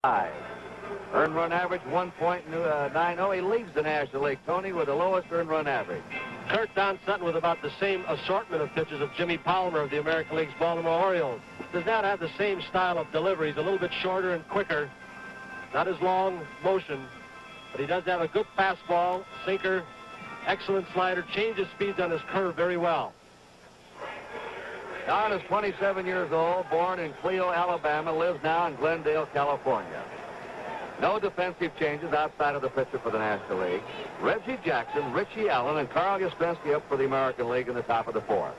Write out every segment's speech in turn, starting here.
Earned run average 1.90. He leads the National League, Tony, with the lowest earned run average. Kurt Don Sutton with about the same assortment of pitches of Jimmy Palmer of the American League's Baltimore Orioles. Does not have the same style of delivery. He's a little bit shorter and quicker. Not as long motion, but he does have a good fastball, sinker, excellent slider, changes speeds on his curve very well. Don is 27 years old, born in Clio, Alabama, lives now in Glendale, California. No defensive changes outside of the pitcher for the National League. Reggie Jackson, Richie Allen, and Carl Yastrzemski up for the American League in the top of the fourth.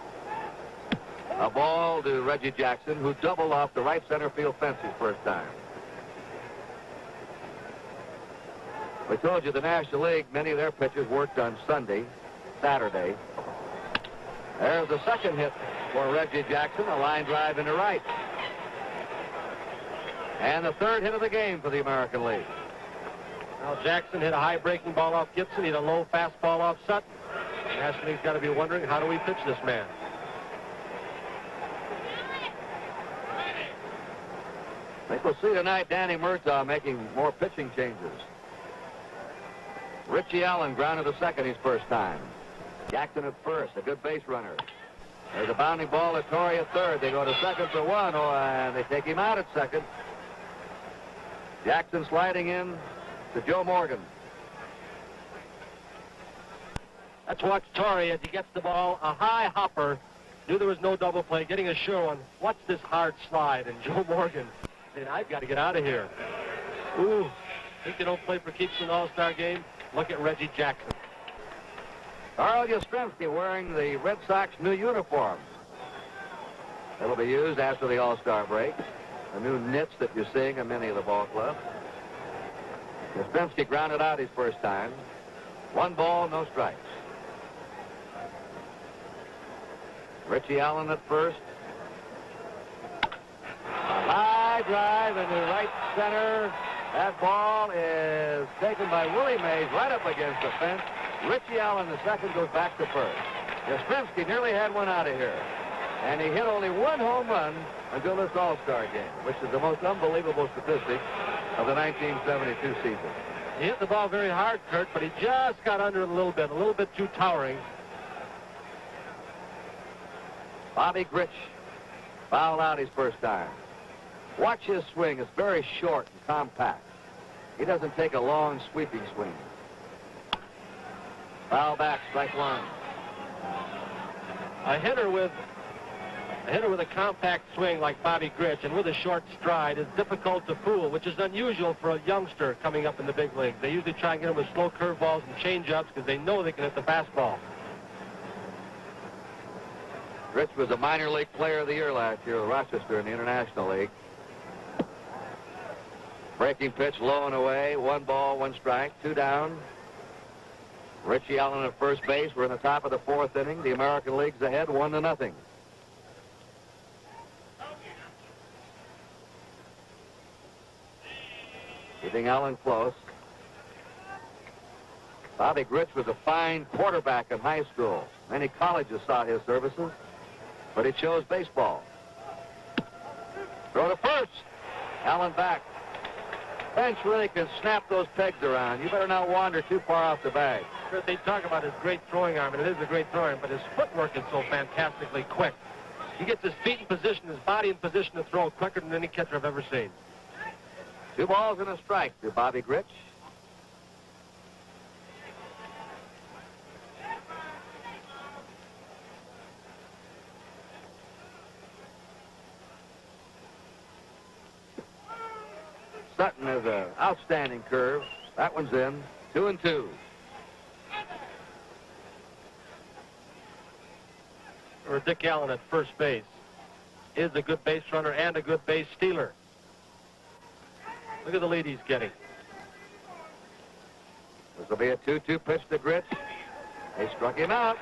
A ball to Reggie Jackson, who doubled off the right center field fence his first time. We told you the National League, many of their pitchers worked on Sunday, Saturday. There's the second hit for Reggie Jackson, a line drive into right. And the third hit of the game for the American League. Now Jackson hit a high breaking ball off Gibson. He hit a low fastball off Sutton. The National League's got to be wondering, how do we pitch this man? I think we'll see tonight Danny Murtaugh making more pitching changes. Richie Allen grounded to second his first time. Jackson at first, a good base runner. There's a bounding ball to Torrey at third. They go to second for one, and they take him out at second. Jackson sliding in to Joe Morgan. Let's watch Torrey as he gets the ball. A high hopper. Knew there was no double play. Getting a sure one. Watch this hard slide. And Joe Morgan said, I've got to get out of here. Ooh. Think they don't play for keeps in the All-Star game? Look at Reggie Jackson. Carl Yastrzemski wearing the Red Sox new uniforms. It'll be used after the All-Star break. The new knits that you're seeing in many of the ball clubs. Yastrzemski grounded out his first time. 1 ball, no strikes. Richie Allen at first. A high drive into right center. That ball is taken by Willie Mays right up against the fence. Richie Allen, the second, goes back to first. Yastrzemski nearly had one out of here. And he hit only 1 home run until this All-Star game, which is the most unbelievable statistic of the 1972 season. He hit the ball very hard, Kurt, but he just got under it a little bit too towering. Bobby Grich fouled out his first time. Watch his swing. It's very short and compact. He doesn't take a long, sweeping swing. Foul back, strike one. A hitter with a compact swing like Bobby Grich and with a short stride is difficult to fool, which is unusual for a youngster coming up in the big leagues. They usually try and get him with slow curveballs and changeups because they know they can hit the fastball. Grich was a minor league player of the year last year with Rochester in the International League. Breaking pitch low and away. 1 ball, 1 strike, 2 down. Richie Allen at first base. We're in the top of the 4th inning. The American League's ahead 1-0. Keeping Allen close. Bobby Grich was a fine quarterback in high school. Many colleges sought his services, but he chose baseball. Throw to first. Allen back. Bench really can snap those pegs around. You better not wander too far off the bag. They talk about his great throwing arm, and it is a great throwing arm, but his footwork is so fantastically quick. He gets his feet in position, his body in position to throw quicker than any catcher I've ever seen. 2 balls and a strike to Bobby Grich. Sutton has an outstanding curve. That one's in. 2-2. Or Dick Allen at first base is a good base runner and a good base stealer. Look at the lead he's getting. This will be a 2-2 pitch to Grich. They struck him out.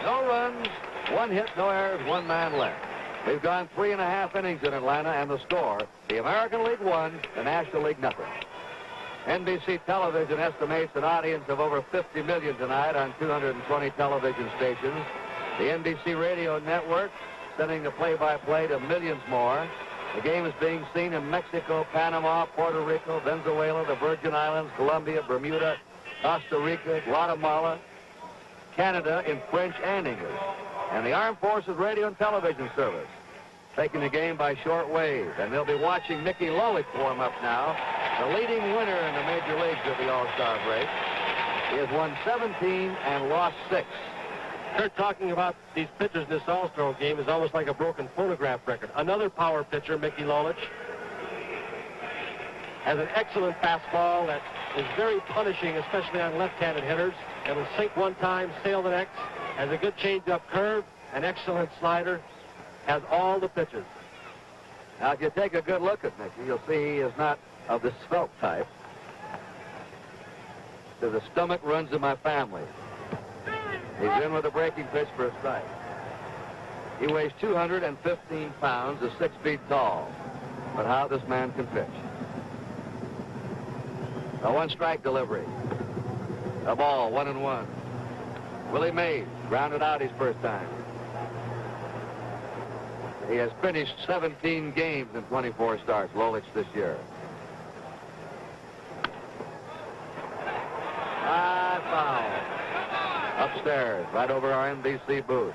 No runs, 1 hit, no errors, 1 man left. We've gone 3.5 innings in Atlanta, and the score, the American League 1, the National League 0. NBC Television estimates an audience of over 50 million tonight on 220 television stations. The NBC Radio Network sending the play-by-play to millions more. The game is being seen in Mexico, Panama, Puerto Rico, Venezuela, the Virgin Islands, Colombia, Bermuda, Costa Rica, Guatemala, Canada in French and English, and the Armed Forces Radio and Television Service taking the game by shortwave. And they'll be watching Mickey Lolich warm up now, the leading winner in the major leagues of the All-Star break. He has won 17 and lost 6. Kurt, talking about these pitchers in this All-Star game is almost like a broken phonograph record. Another power pitcher, Mickey Lolich, has an excellent fastball that is very punishing, especially on left-handed hitters. It'll sink one time, sail the next. Has a good change-up curve, an excellent slider, has all the pitches. Now, if you take a good look at Mickey, you'll see he is not of the svelte type. The stomach runs in my family. He's in with a breaking pitch for a strike. He weighs 215 pounds, is 6 feet tall. But how this man can pitch. A one-strike delivery. A ball, 1-1. Willie Mays grounded out his first time. He has finished 17 games in 24 starts, Lolich, this year. Foul. Upstairs, right over our NBC booth.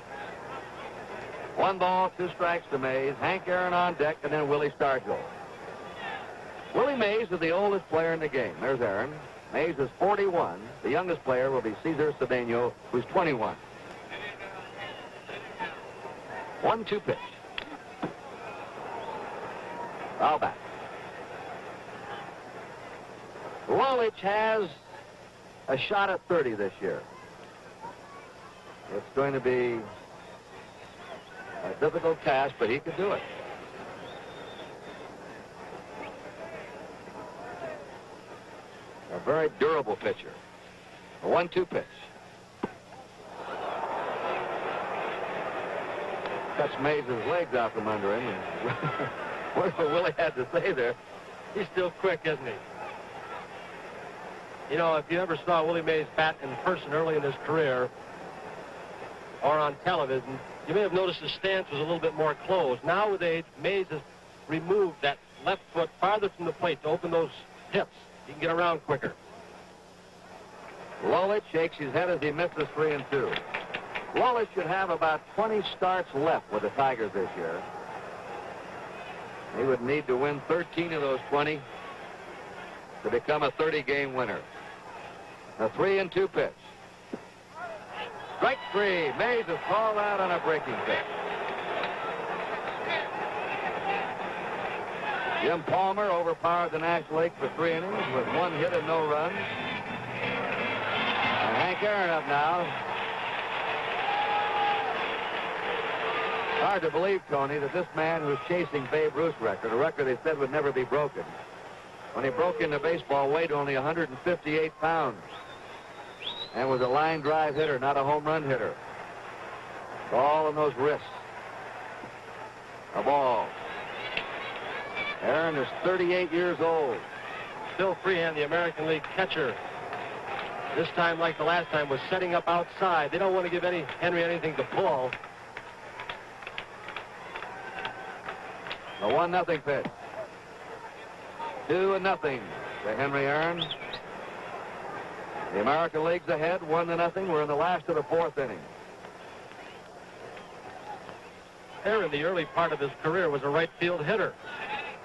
1 ball, 2 strikes to Mays. Hank Aaron on deck, and then Willie Stargell. Willie Mays is the oldest player in the game. There's Aaron. Mays is 41. The youngest player will be Cesar Cedeno, who's 21. 1-2 pitch. Foul back. Lolich has a shot at 30 this year. It's going to be a difficult task, but he can do it. A very durable pitcher. A 1-2 pitch. Cuts Mays' legs out from under him. And whatever Willie had to say there. He's still quick, isn't he? You know, if you ever saw Willie Mays bat in person early in his career or on television, you may have noticed his stance was a little bit more closed. Now with age, Mays has removed that left foot farther from the plate to open those hips. He can get around quicker. Lolich shakes his head as he misses 3-2. Lolich should have about 20 starts left with the Tigers this year. He would need to win 13 of those 20 to become a 30-game winner. A 3-2 pitch. Strike 3. Mays is called out on a breaking pitch. Jim Palmer overpowered the National League for 3 innings with 1 hit and no runs. And Hank Aaron up now. Hard to believe, Tony, that this man was chasing Babe Ruth's record, a record they said would never be broken. When he broke into baseball, weighed only 158 pounds and was a line drive hitter, not a home run hitter. All in those wrists. A ball. Aaron is 38 years old. Bill Freehan, the American League catcher, this time, like the last time, was setting up outside. They don't want to give Henry anything to pull. A 1-0 pitch. 2-0 to Henry Aaron. The American League's ahead, 1-0. We're in the last of the 4th inning. Aaron, the early part of his career, was a right field hitter.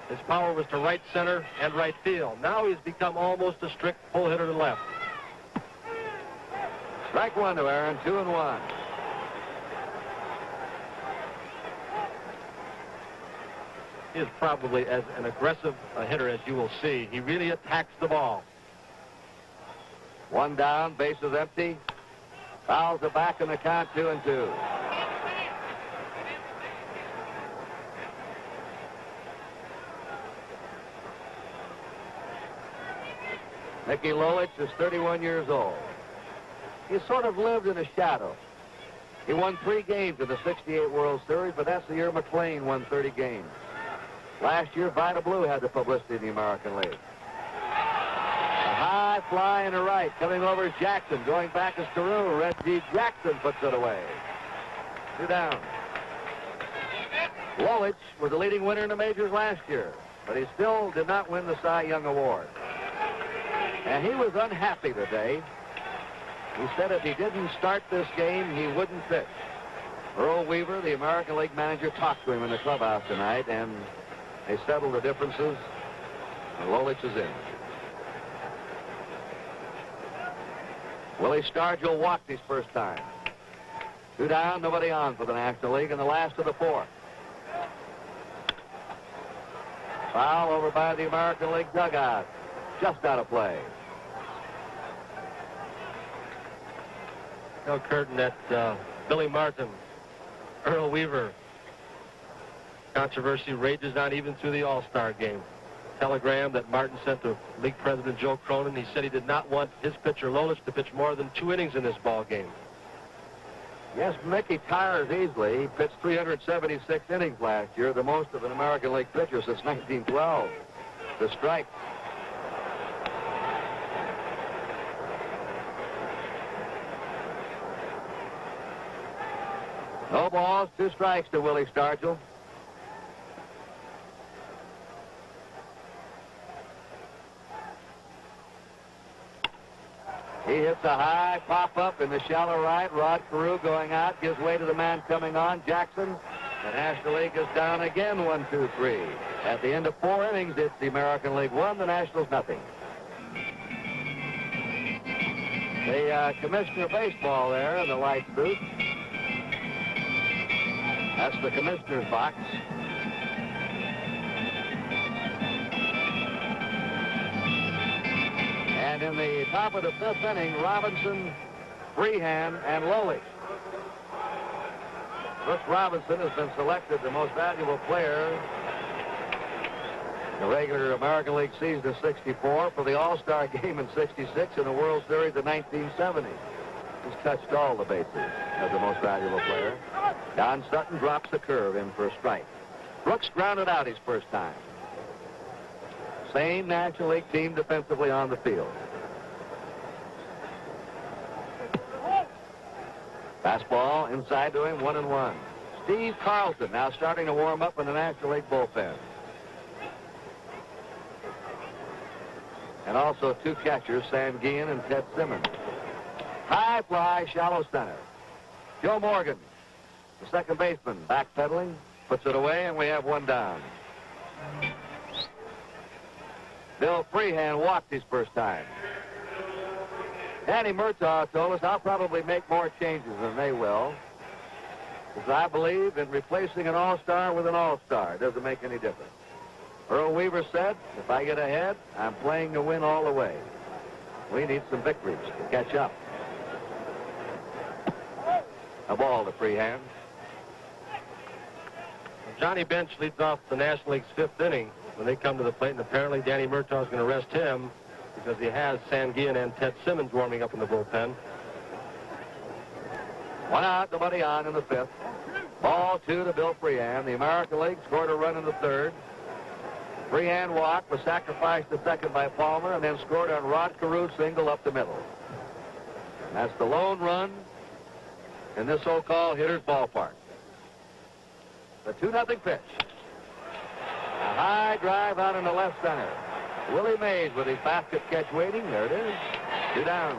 His power was to right center and right field. Now he's become almost a strict pull hitter to left. Strike 1 to Aaron, 2-1. He is probably as an aggressive a hitter as you will see. He really attacks the ball. 1 down, bases empty. Fouls are back in the count, 2-2. Mickey Lolich is 31 years old. He sort of lived in a shadow. He won 3 games in the '68 World Series, but that's the year McLean won 30 games. Last year, Vida Blue had the publicity in the American League. A high fly in the right. Coming over is Jackson. Going back is Carew. Reggie Jackson puts it away. 2 down. Lolich was the leading winner in the majors last year, but he still did not win the Cy Young Award. And he was unhappy today. He said if he didn't start this game, he wouldn't pitch. Earl Weaver, the American League manager, talked to him in the clubhouse tonight, and they settled the differences, and Lolich is in. Willie Stargell walked his first time. 2 down, nobody on for the National League in the last of the 4th. Foul over by the American League dugout. Just out of play. No curtain that Billy Martin, Earl Weaver controversy rages on even through the All-Star game. Telegram that Martin sent to League President Joe Cronin. He said he did not want his pitcher Lolich to pitch more than 2 innings in this ball game. Yes, Mickey tires easily. He pitched 376 innings last year, the most of an American League pitcher since 1912. The strike. No balls, 2 strikes to Willie Stargell. He hits a high pop-up in the shallow right. Rod Carew going out, gives way to the man coming on, Jackson. The National League is down again, 1-2-3. At the end of 4 innings, it's the American League 1, the Nationals nothing. The commissioner of baseball there in the light booth. That's the commissioner's box. And in the top of the 5th inning, Robinson, Freehan, and Lolich. Brooks Robinson has been selected the most valuable player in the regular American League season of '64 for the All-Star game in '66 and the World Series of 1970. He's touched all the bases as the most valuable player. Don Sutton drops the curve in for a strike. Brooks grounded out his first time. Same National League team defensively on the field. Fastball inside to him, 1-1. Steve Carlton now starting to warm up in the National League bullpen. And also 2 catchers, Sam Guillen and Ted Simmons. High fly, shallow center. Joe Morgan, the second baseman, backpedaling, puts it away, and we have 1 down. Bill Freehan walked his first time. Danny Murtaugh told us, I'll probably make more changes than they will, because I believe in replacing an All-Star with an All-Star. It doesn't make any difference. Earl Weaver said, if I get ahead, I'm playing to win all the way. We need some victories to catch up. A ball to Freehan. Johnny Bench leads off the National League's 5th inning when they come to the plate, and apparently Danny Murtaugh is going to rest him because he has Sam Guillen and Ted Simmons warming up in the bullpen. 1 out, nobody on in the 5th. Ball 2 to Bill Freehan. The American League scored a run in the 3rd. Freehan walked, was sacrificed to second by Palmer, and then scored on Rod Carew's single up the middle. And that's the lone run in this so-called hitter's ballpark. The 2-0 pitch. A high drive out in the left center. Willie Mays with his basket catch waiting. There it is. 2 down.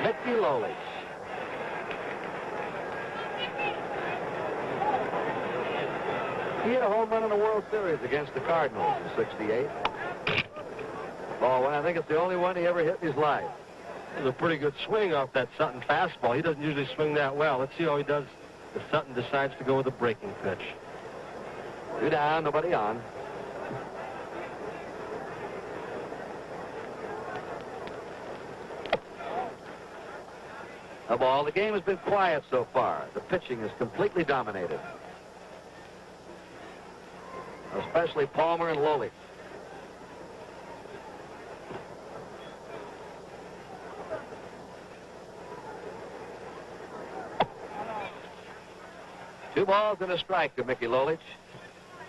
Mickey Lolich. He hit a home run in the World Series against the Cardinals in '68. Ball 1. I think it's the only one he ever hit in his life. It was a pretty good swing off that Sutton fastball. He doesn't usually swing that well. Let's see how he does if Sutton decides to go with a breaking pitch. 2 down, nobody on. A ball. The game has been quiet so far. The pitching is completely dominated. Especially Palmer and Lolich. Two balls and a strike to Mickey Lolich.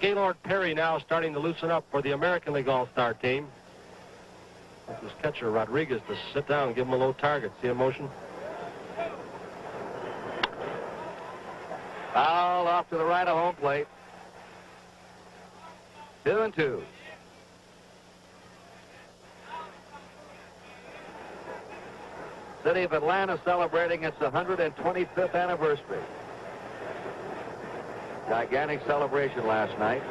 Gaylord Perry now starting to loosen up for the American League All-Star team. This is catcher Rodriguez to sit down and give him a low target. See in motion? Foul off to the right of home plate. 2-2. City of Atlanta celebrating its 125th anniversary. Gigantic celebration last night.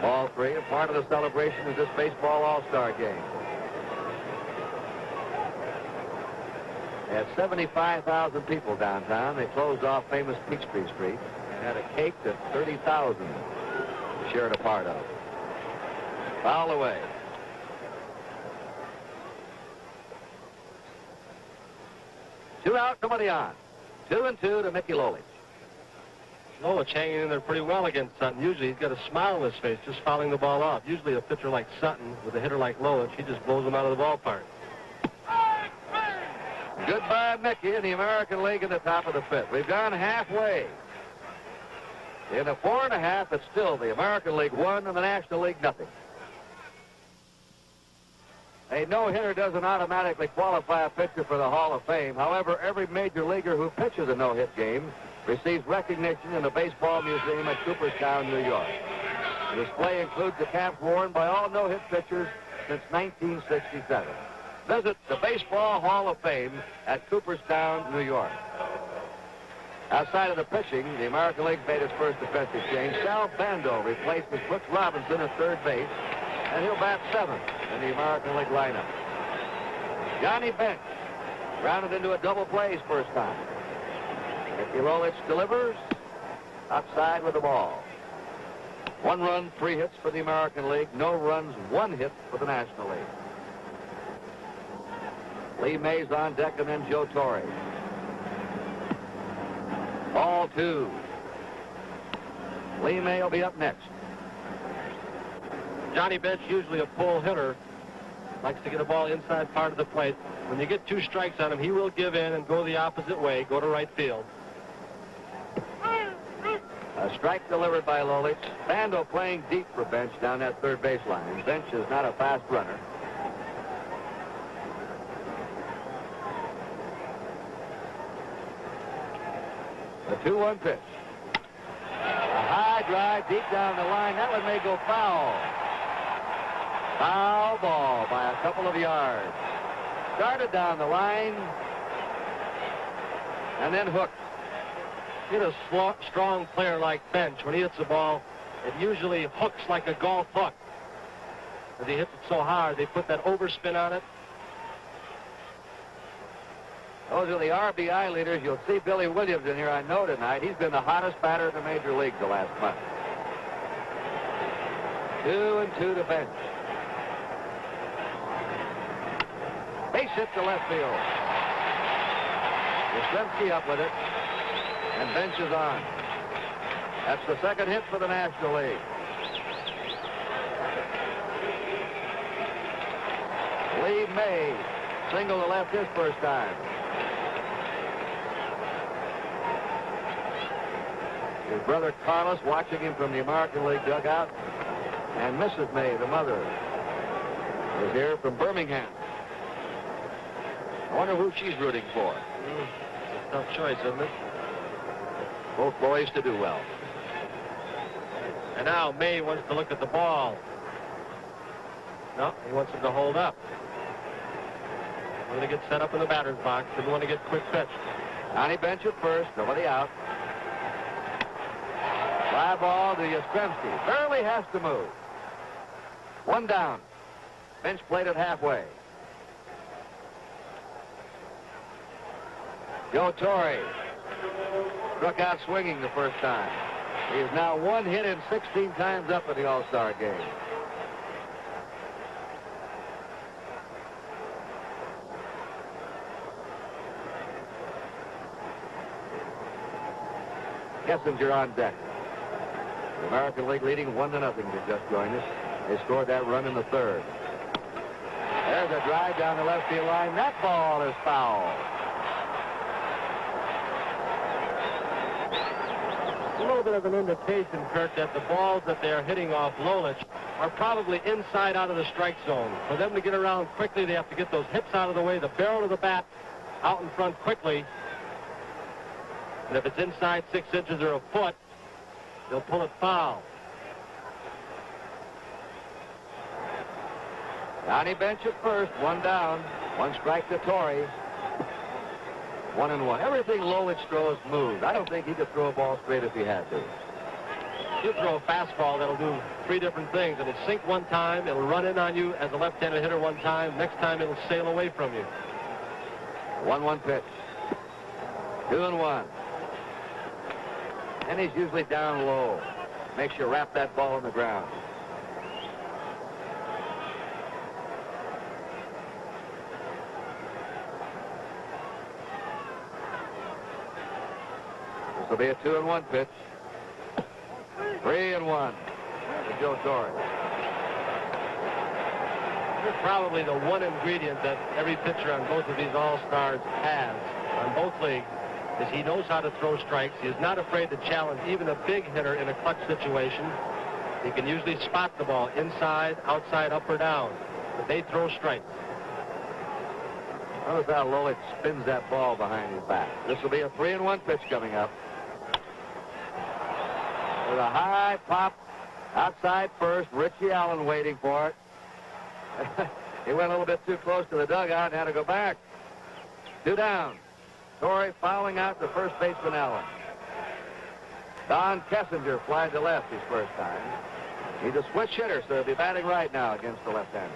Ball 3, and part of the celebration is this baseball all-star game. They had 75,000 people downtown. They closed off famous Peachtree Street and had a cake that 30,000 shared a part of. Foul away. Two out, nobody on. 2-2 to Mickey Lolich. Lolich hanging in there pretty well against Sutton. Usually he's got a smile on his face just fouling the ball off. Usually a pitcher like Sutton with a hitter like Lolich, he just blows them out of the ballpark. Goodbye, Mickey, in the American League in the top of the fifth. We've gone halfway. In a 4.5, it's still the American League 1 and the National League nothing. A no-hitter doesn't automatically qualify a pitcher for the Hall of Fame. However, every major leaguer who pitches a no-hit game receives recognition in the Baseball Museum at Cooperstown, New York. The display includes the caps worn by all no-hit pitchers since 1967. Visit the Baseball Hall of Fame at Cooperstown, New York. Outside of the pitching, the American League made its first defensive change. Sal Bando replaces Brooks Robinson at third base, and he'll bat seventh in the American League lineup. Johnny Bench grounded into a double play his first time. Mickey Lolich delivers outside with the ball. 1 run, 3 hits for the American League. No runs, 1 hit for the National League. Lee Mays on deck, and then Joe Torre. Ball 2. Lee May will be up next. Johnny Bench, usually a pull hitter, likes to get a ball inside part of the plate. When you get 2 strikes on him, he will give in and go the opposite way, go to right field. A strike delivered by Lolich. Bando playing deep for Bench down that third baseline. Bench is not a fast runner. The 2-1 pitch. A high drive deep down the line. That one may go foul. Foul ball by a couple of yards. Started down the line and then hooked. Get a strong player like Bench. When he hits the ball, it usually hooks like a golf hook. As he hits it so hard, they put that overspin on it. Those are the RBI leaders. You'll see Billy Williams in here, I know, tonight. He's been the hottest batter in the major leagues the last month. 2-2 to Bench. Base hit to left field. Yastrzemski up with it. And Bench is on. That's the second hit for the National League. Lee May single to left his first time. His brother Carlos watching him from the American League dugout. And Mrs. May, the mother, is here from Birmingham. I wonder who she's rooting for. It's a tough choice, isn't it? Both boys to do well. And now May wants to look at the ball. No, he wants him to hold up. Wanted to get set up in the batter's box. Didn't want to get quick pitch. Johnny Bench at first. Nobody out. Fly ball to Yastrzemski. Barely has to move. 1 down. Bench played it halfway. Joe Torre struck out swinging the first time. He is now 1 hit and 16 times up in the All-Star game. Kessinger on deck. The American League leading 1-0 to just join us. They scored that run in the third. There's a drive down the left field line. That ball is foul. little bit of an indication, Kurt, that the balls that they are hitting off Lolich are probably inside out of the strike zone. For them to get around quickly, they have to get those hips out of the way, the barrel of the bat out in front quickly. And if it's inside 6 inches or a foot, they'll pull it foul. Donnie Bench at first, 1 down, 1 strike to Torrey. 1-1. Everything Lolich throws moves. I don't think he could throw a ball straight if he had to. You throw a fastball that'll do 3 different things. It'll sink one time, it'll run in on you as a left-handed hitter one time. Next time it'll sail away from you. 1-1 pitch. 2-1. And he's usually down low. Makes you wrap that ball on the ground. This will be a 2-1 pitch. 3-1 to Joe Torre. Here's probably the one ingredient that every pitcher on both of these All-Stars has on both leagues is he knows how to throw strikes. He is not afraid to challenge even a big hitter in a clutch situation. He can usually spot the ball inside, outside, up or down. But they throw strikes. Notice how Lolich spins that ball behind his back. This will be a 3-1 pitch coming up. With a high pop outside first. Richie Allen waiting for it. He went a little bit too close to the dugout and had to go back. 2 down. Torrey fouling out to first baseman Allen. Don Kessinger flies to left his first time. He's a switch hitter, so he'll be batting right now against the left-hander.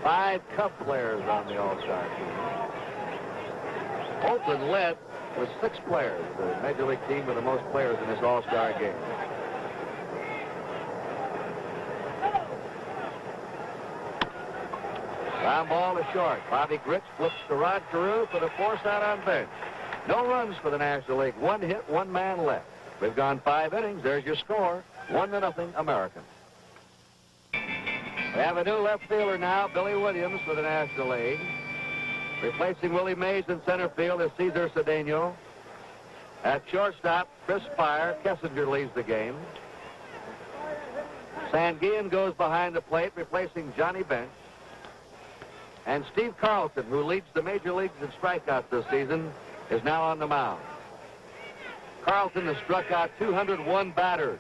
Five Cub players on the All-Star team. Oakland led with 6 players, the Major League team with the most players in this All-Star game. Ground ball to short. Bobby Grich flips to Rod Carew for the force out on bench. No runs for the National League. 1 hit, 1 man left. We've gone 5 innings. There's your score. 1-0 American. We have a new left fielder now, Billy Williams for the National League. Replacing Willie Mays in center field is Cesar Cedeno. At shortstop, Chris Fire. Kessinger leads the game. Sanguillen goes behind the plate, replacing Johnny Bench. And Steve Carlton, who leads the major leagues in strikeouts this season, is now on the mound. Carlton has struck out 201 batters.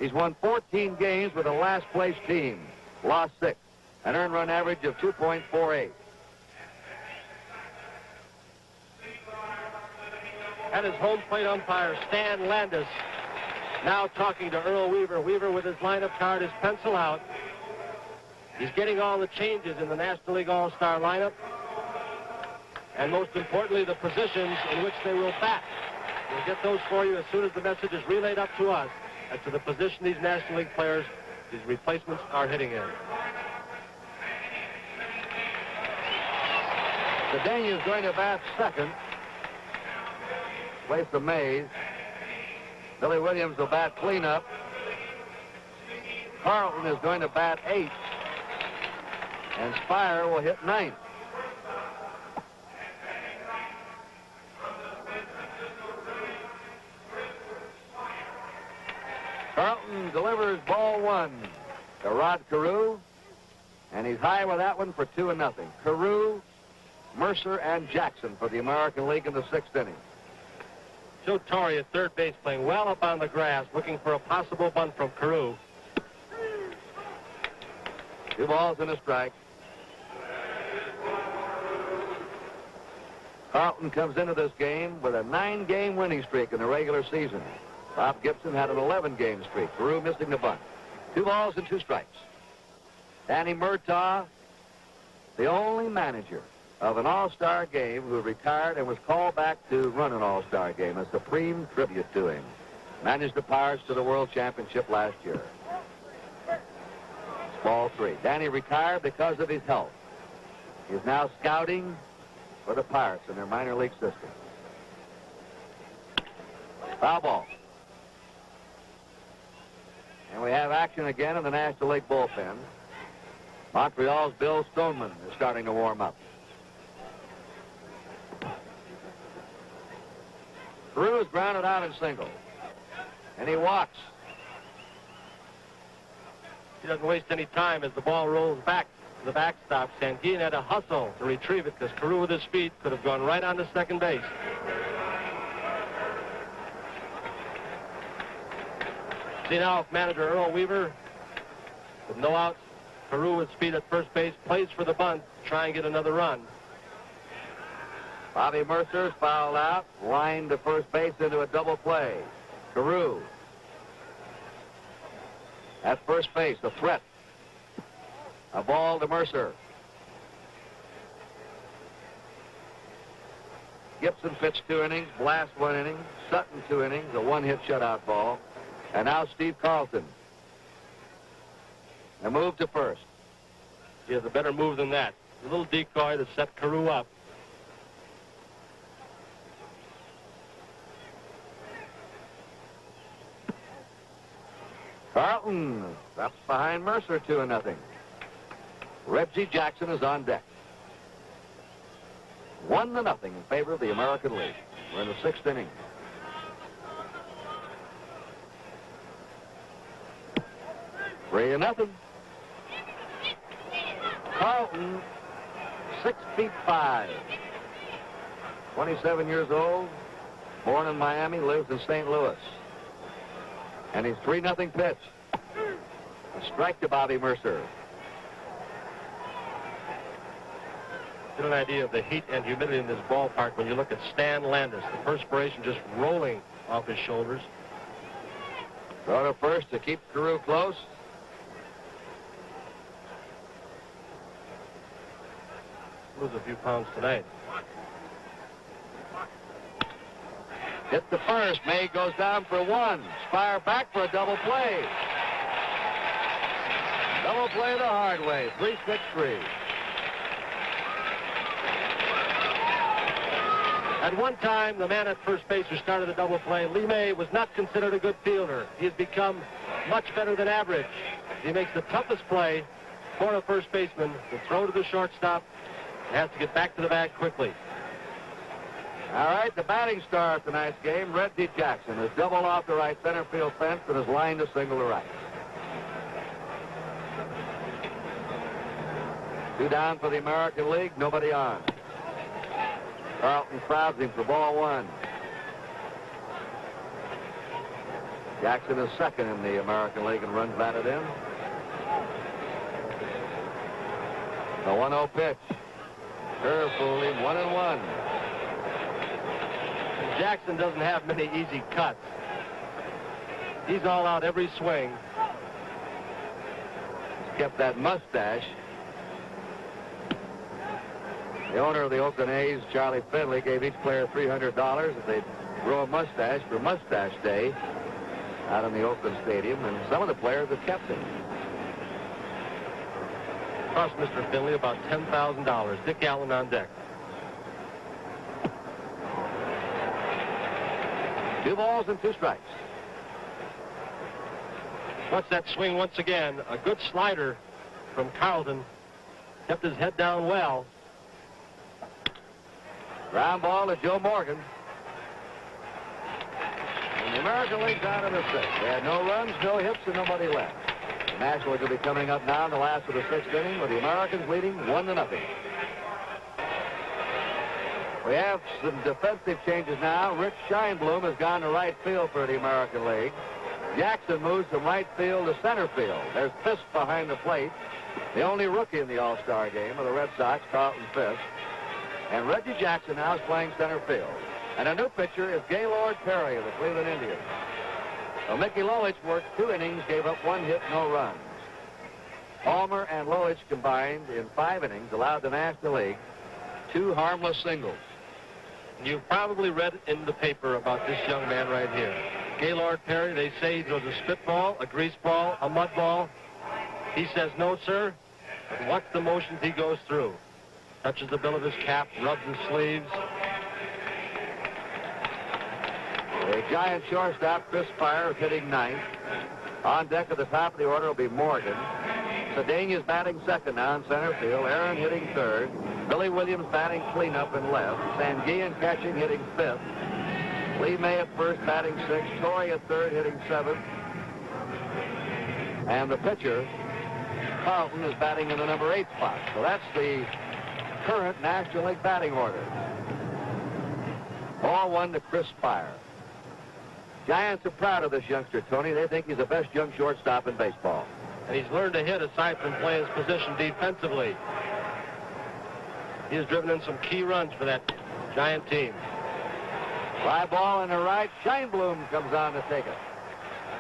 He's won 14 games with a last-place team, lost 6, an earned run average of 2.48. And his home plate umpire, Stan Landis, now talking to Earl Weaver. Weaver with his lineup card, his pencil out. He's getting all the changes in the National League All-Star lineup. And most importantly, the positions in which they will bat. We'll get those for you as soon as the message is relayed up to us as to the position these National League players, these replacements, are hitting in. Cedeno is going to bat second. Place the Mays. Billy Williams will bat cleanup. Carlton is going to bat 8th. And Spire will hit 9th. Carlton delivers ball 1 to Rod Carew. And he's high with that one for 2-0. Carew, Mercer, and Jackson for the American League in the 6th inning. Joe Torre at third base playing well up on the grass, looking for a possible bunt from Carew. 2 balls and a strike. Carlton comes into this game with a 9-game winning streak in the regular season. Bob Gibson had an 11-game streak. Carew missing the bunt. 2 balls and 2 strikes. Danny Murtaugh, the only manager of an All-Star game who retired and was called back to run an All-Star game. A supreme tribute to him. Managed the Pirates to the World Championship last year. Ball 3. Danny retired because of his health. He is now scouting for the Pirates in their minor league system. Foul ball. And we have action again in the National League bullpen. Montreal's Bill Stoneman is starting to warm up. Carew is grounded out in single. And he walks. He doesn't waste any time as the ball rolls back to the backstop. Sanguin had to hustle to retrieve it because Carew with his feet could have gone right on to second base. See now if manager Earl Weaver, with no outs, Carew with speed at first base, plays for the bunt, try and get another run. Bobby Mercer's fouled out, lined to first base into a double play. Carew at first base, a threat. A ball to Mercer. Gibson pitched 2 innings, Blast 1 inning, Sutton 2 innings, a 1-hit shutout ball. And now Steve Carlton. A move to first. He has a better move than that. A little decoy to set Carew up. Carlton drops behind Mercer 2-0. Reggie Jackson is on deck. 1-0 in favor of the American League. We're in the 6th inning. Three to nothing. Carlton, 6'5", 27 years old, born in Miami, lives in St. Louis. And he's 3-0 pitch. A strike to Bobby Mercer. Get an idea of the heat and humidity in this ballpark when you look at Stan Landis. The perspiration just rolling off his shoulders. Throw to first to keep Carew close. Lose a few pounds tonight. Hit the first. May goes down for 1. Spire back for a double play. Double play the hard way. 3-6-3. At one time, the man at first base who started the double play, Lee May, was not considered a good fielder. He has become much better than average. He makes the toughest play for a first baseman to throw to the shortstop. He has to get back to the bag quickly. All right, the batting star of tonight's game, Reggie Jackson, is doubled off the right center field fence and is lined to single to right. 2 down for the American League, nobody on. Carlton crowds him for ball 1. Jackson is second in the American League and runs batted in. The 1-0 pitch. Curve fooled him, 1-1. Jackson doesn't have many easy cuts. He's all out every swing. He's kept that mustache. The owner of the Oakland A's, Charlie Finley, gave each player $300 if they'd grow a mustache for Mustache Day out in the Oakland Stadium, and some of the players have kept it. Cost Mr. Finley about $10,000. Dick Allen on deck. 2 balls and 2 strikes. Watch that swing once again. A good slider from Carlton. Kept his head down well. Ground ball to Joe Morgan. And the American League's out of the 6th. They had no runs, no hits, and nobody left. The Nationals will be coming up now in the last of the 6th inning with the Americans leading 1-0. We have some defensive changes now. Rick Scheinblum has gone to right field for the American League. Jackson moves from right field to center field. There's Fisk behind the plate. The only rookie in the All-Star game of the Red Sox, Carlton Fisk. And Reggie Jackson now is playing center field. And a new pitcher is Gaylord Perry of the Cleveland Indians. Well, Mickey Lolich worked 2 innings, gave up 1 hit, no runs. Palmer and Lolich combined in 5 innings allowed the National League 2 harmless singles. You've probably read in the paper about this young man right here. Gaylord Perry, they say he throws a spitball, a grease ball, a mud ball. He says, no, sir. But watch the motions he goes through. Touches the bill of his cap, rubs his sleeves. The giant shortstop, Chris Spire, is hitting 9th. On deck at the top of the order will be Morgan. Cedenia's batting second now in center field. Aaron hitting 3rd. Billy Williams batting cleanup in left. Sanguin catching, hitting 5th. Lee May at first, batting 6th. Torrey at third, hitting 7th. And the pitcher, Carlton, is batting in the number 8 spot. So that's the current National League batting order. Ball 1 to Chris Spire. Giants are proud of this youngster, Tony. They think he's the best young shortstop in baseball. And he's learned to hit aside from playing his position defensively. He has driven in some key runs for that Giant team. Fly ball in the right. Scheinblum comes on to take it.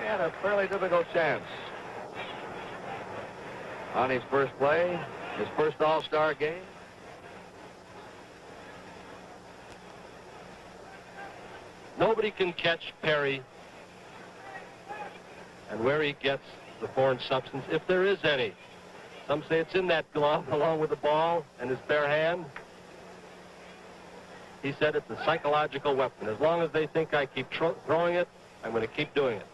He had a fairly difficult chance on his first play, his first All-Star game. Nobody can catch Perry and where he gets the foreign substance, if there is any. Some say it's in that glove along with the ball and his bare hand. He said it's a psychological weapon. As long as they think I keep throwing it, I'm going to keep doing it.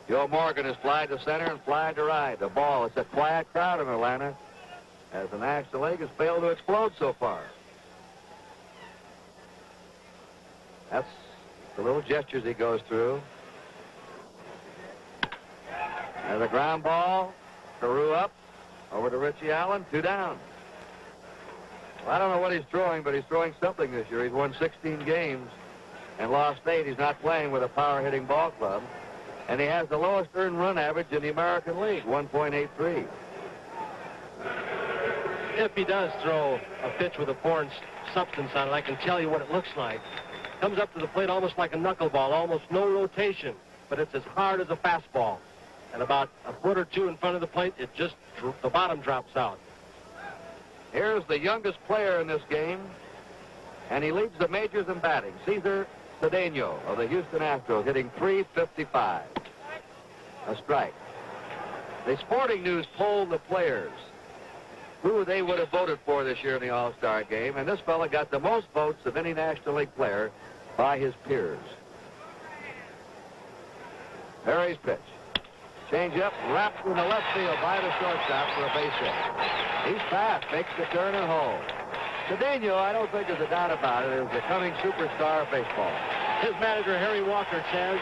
Joe Morgan has flied to center and flied to right. The ball, it's a quiet crowd in Atlanta as the National League has failed to explode so far. That's the little gestures he goes through. There's a ground ball. Carew up. Over to Richie Allen. 2 down. Well, I don't know what he's throwing, but he's throwing something this year. He's won 16 games and lost 8. He's not playing with a power-hitting ball club. And he has the lowest earned run average in the American League, 1.83. If he does throw a pitch with a foreign substance on it, I can tell you what it looks like. Comes up to the plate almost like a knuckleball, almost no rotation, but it's as hard as a fastball. And about a foot or 2 in front of the plate, the bottom drops out. Here's the youngest player in this game, and he leads the majors in batting. Cesar Cedeno of the Houston Astros, hitting .355. A strike. The Sporting News polled the players who they would have voted for this year in the All-Star game, and this fella got the most votes of any National League player by his peers. Perry's pitch. Change up, wrapped in the left field by the shortstop for a base hit. He's fast, makes the turn and hole. Cedeno, I don't think there's a doubt about it, is the coming superstar of baseball. His manager, Harry Walker, says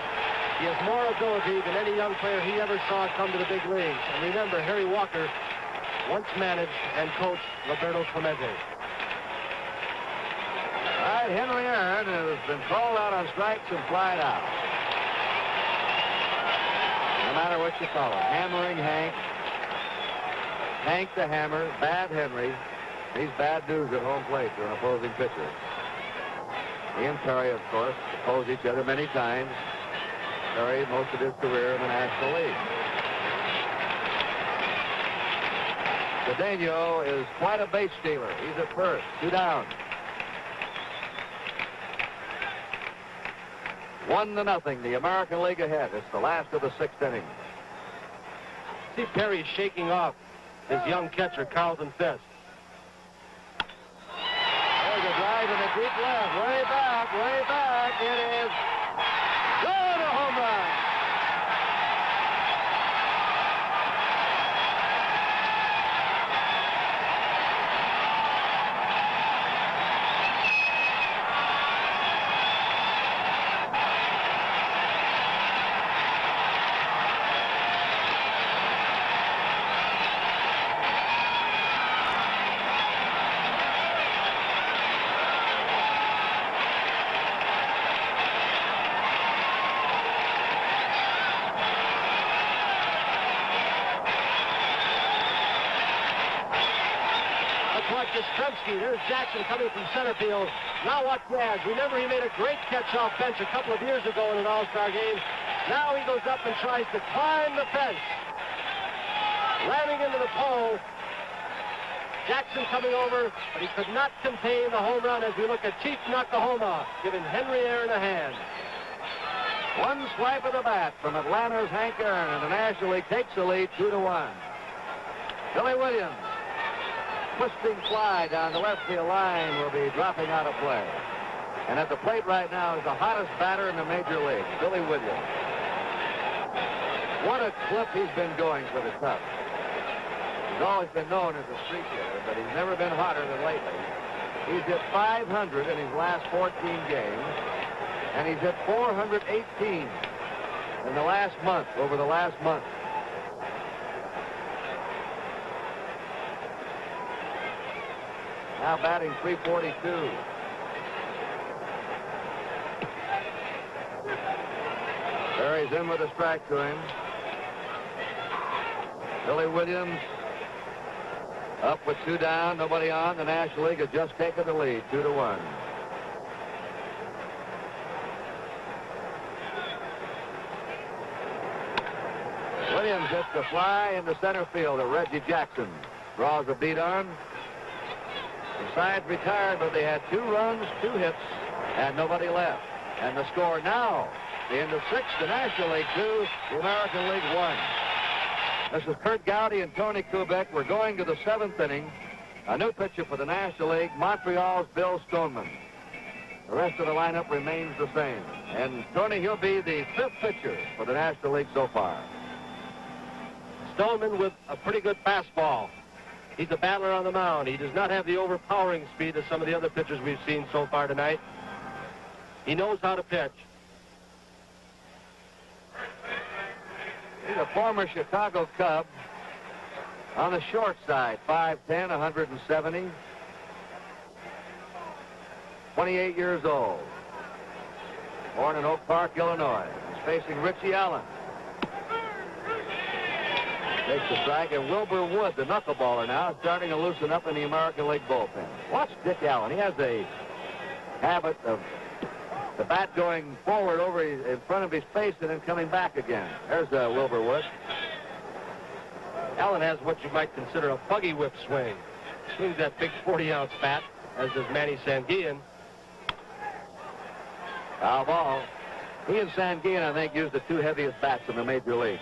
he has more ability than any young player he ever saw come to the big leagues. And remember, Harry Walker once managed and coached Roberto Clemente. All right, Henry Aaron has been called out on strikes and flied out. No matter what you call it. Hammering Hank. Hank the Hammer. Bad Henry. He's bad news at home plate to an opposing pitcher. He and Perry, of course, opposed each other many times. Perry most of his career in the National League. Cedeno is quite a base stealer. He's at first. 2 down. 1-0. The American League ahead. It's the last of the 6th inning. See Perry shaking off his young catcher, Carlton Fisk. There's a drive in the deep left. Way back, way back. It is good, a home run. There's Jackson coming from center field. Now watch Jazz. Remember, he made a great catch off bench a couple of years ago in an All-Star game. Now he goes up and tries to climb the fence. Ramming into the pole. Jackson coming over, but he could not contain the home run as we look at Chief Noklahoma giving Henry Aaron a hand. One swipe of the bat from Atlanta's Hank Aaron, and the National League takes the lead 2-1. Billy Williams. Twisting fly down the left field line will be dropping out of play. And at the plate right now is the hottest batter in the major league, Billy Williams. What a clip he's been going for the Cubs. He's always been known as a streak hitter, but he's never been hotter than lately. He's hit .500 in his last 14 games. And he's hit 418 in the last month, over the last month. Now batting .342. Barry's in with a strike to him. Billy Williams up with 2 down, nobody on. The National League has just taken the lead, 2-1. Williams hits the fly into center field. Reggie Jackson draws a beat on. The side retired, but they had 2 runs, 2 hits, and nobody left. And the score now, the end of 6, the National League 2, the American League 1. This is Kurt Gowdy and Tony Kubek. We're going to the 7th inning. A new pitcher for the National League, Montreal's Bill Stoneman. The rest of the lineup remains the same. And Tony, he'll be the 5th pitcher for the National League so far. Stoneman with a pretty good fastball. He's a battler on the mound. He does not have the overpowering speed of some of the other pitchers we've seen so far tonight. He knows how to pitch. He's a former Chicago Cub. On the short side, 5'10", 170. 28 years old. Born in Oak Park, Illinois. He's facing Richie Allen. Takes the strike, and Wilbur Wood, the knuckleballer now, starting to loosen up in the American League bullpen. Watch Dick Allen. He has a habit of the bat going forward over in front of his face and then coming back again. There's Wilbur Wood. Allen has what you might consider a buggy whip swing. Swings that big 40-ounce bat, as does Manny Sanguillen. Foul ball. He and Sanguillen, I think, used the 2 heaviest bats in the major league.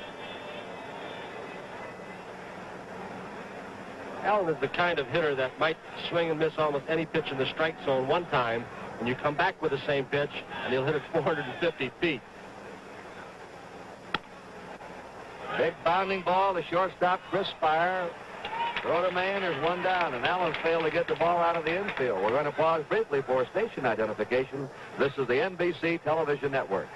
Allen is the kind of hitter that might swing and miss almost any pitch in the strike zone one time, and you come back with the same pitch, and he'll hit it 450 feet. Big bounding ball to shortstop Chris Spire. Throw to man, there's 1 down, and Allen's failed to get the ball out of the infield. We're going to pause briefly for station identification. This is the NBC Television Network.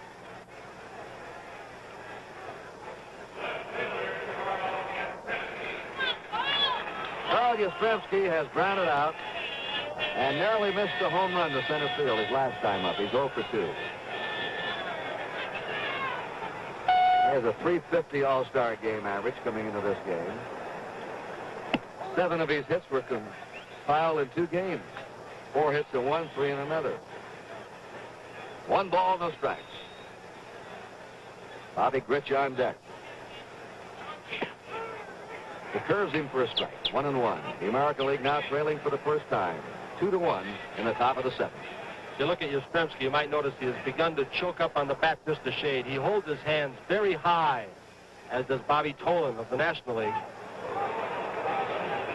Carl Yastrzemski has grounded out and narrowly missed the home run to center field his last time up. He's 0 for 2. He has a .350 All-Star game average coming into this game. 7 of his hits were compiled in 2 games. 4 hits in one, 3 in another. 1 ball, no strikes. Bobby Grich on deck. He curves him for a strike. 1-1. The American League now trailing for the first time. 2-1 in the top of the 7th. If you look at Yastrzemski, you might notice he has begun to choke up on the bat just a shade. He holds his hands very high, as does Bobby Tolan of the National League.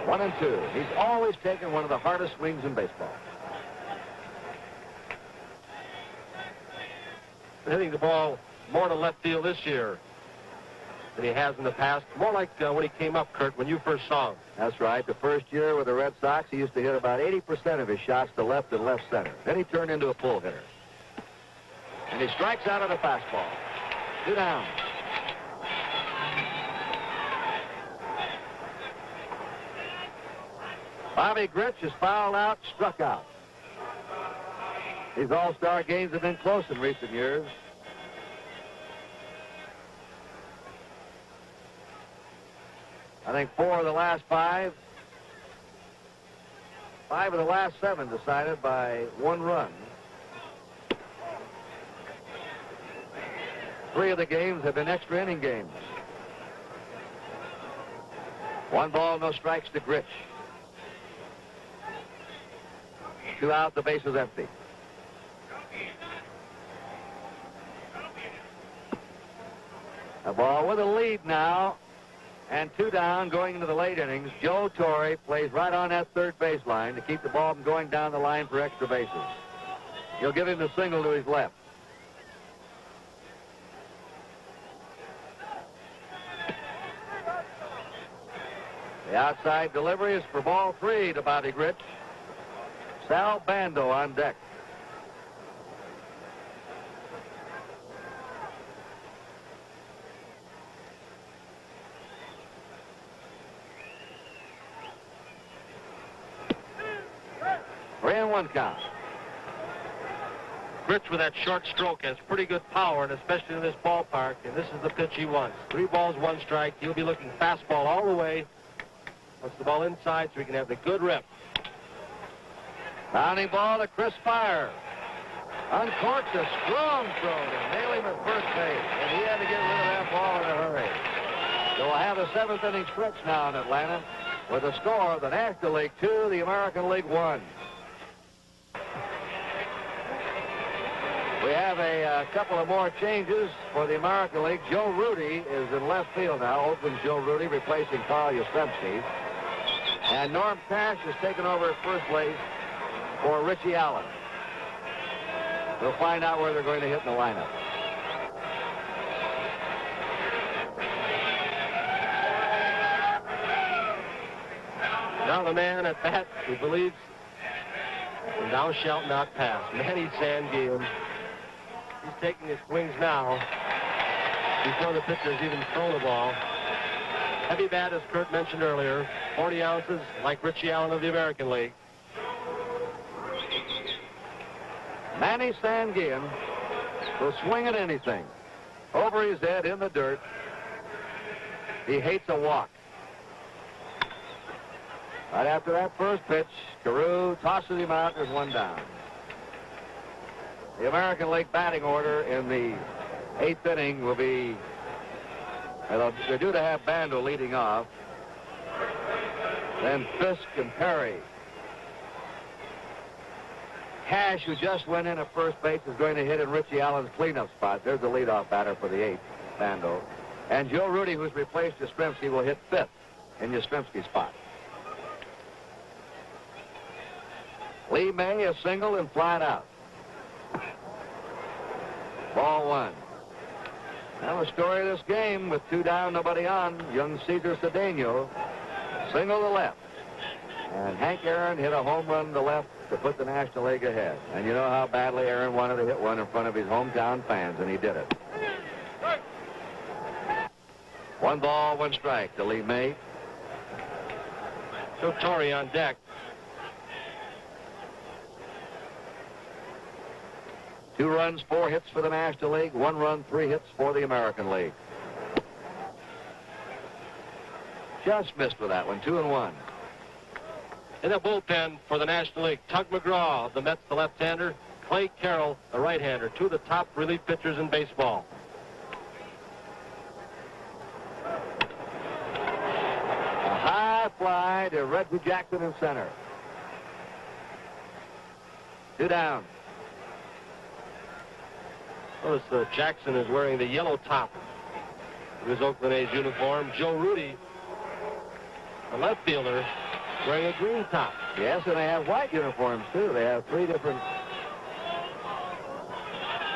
1-2. He's always taken one of the hardest swings in baseball. Hitting the ball more to left field this year than he has in the past. More like when he came up, Kurt, when you first saw him. That's right. The first year with the Red Sox, he used to hit about 80% of his shots to left and left center. Then he turned into a pull hitter. And he strikes out on a fastball. 2 down. Bobby Grich is fouled out, struck out. These All-Star games have been close in recent years. I think 4 of the last 5. 5 of the last 7 decided by 1 run. 3 of the games have been extra inning games. 1 ball, no strikes to Grich. 2 out, the base is empty. A ball with a lead now. And 2 down going into the late innings. Joe Torre plays right on that third baseline to keep the ball from going down the line for extra bases. He'll give him the single to his left. The outside delivery is for ball 3 to Bobby Grich. Sal Bando on deck. 2-1 count. Rich with that short stroke has pretty good power, and especially in this ballpark, and this is the pitch he wants. 3 balls, 1 strike. He'll be looking fastball all the way. Wants the ball inside so he can have the good rip. Bounding ball to Chris Fire. Uncorks a strong throw to nail him at first base, and he had to get rid of that ball in a hurry. So we'll have the 7th inning stretch now in Atlanta with a score of the National League 2, the American League 1. We have a couple of more changes for the American League. Joe Rudy is in left field now. Opens Joe Rudy, replacing Carl Yastrzemski. And Norm Cash is taken over at first base for Richie Allen. We'll find out where they're going to hit in the lineup. Now the man at bat who believes and thou shalt not pass. Manny Sanguillen. He's taking his swings now before the pitcher's even thrown the ball. Heavy bat, as Kurt mentioned earlier, 40 ounces, like Richie Allen of the American League. Manny Sanguillen will swing at anything. Over his head in the dirt. He hates a walk. Right after that first pitch, Carew tosses him out. There's 1 down. The American League batting order in the 8th inning will be, they're due to have Bando leading off. Then Fisk and Perry. Cash, who just went in at first base, is going to hit in Richie Allen's cleanup spot. There's the leadoff batter for the 8th, Bando. And Joe Rudy, who's replaced Yastrzemski, will hit 5th in Yastrzemski's spot. Lee May is single and flat out. Ball 1. Now the story of this game with 2 down, nobody on. Young Cesar Cedeno single to left. And Hank Aaron hit a home run to left to put the National League ahead. And you know how badly Aaron wanted to hit one in front of his hometown fans, and he did it. 1 ball, 1 strike to Lee May. Joe Torre on deck. Two runs, 4 hits for the National League. 1 run, 3 hits for the American League. Just missed with that one, 2-1. In the bullpen for the National League, Tug McGraw of the Mets, the left-hander, Clay Carroll, the right-hander, 2 of the top relief pitchers in baseball. A high fly to Reggie Jackson in center. 2 down. Notice Jackson is wearing the yellow top of his Oakland A's uniform. Joe Rudy, the left fielder, wearing a green top. Yes, and they have white uniforms, too. They have 3 different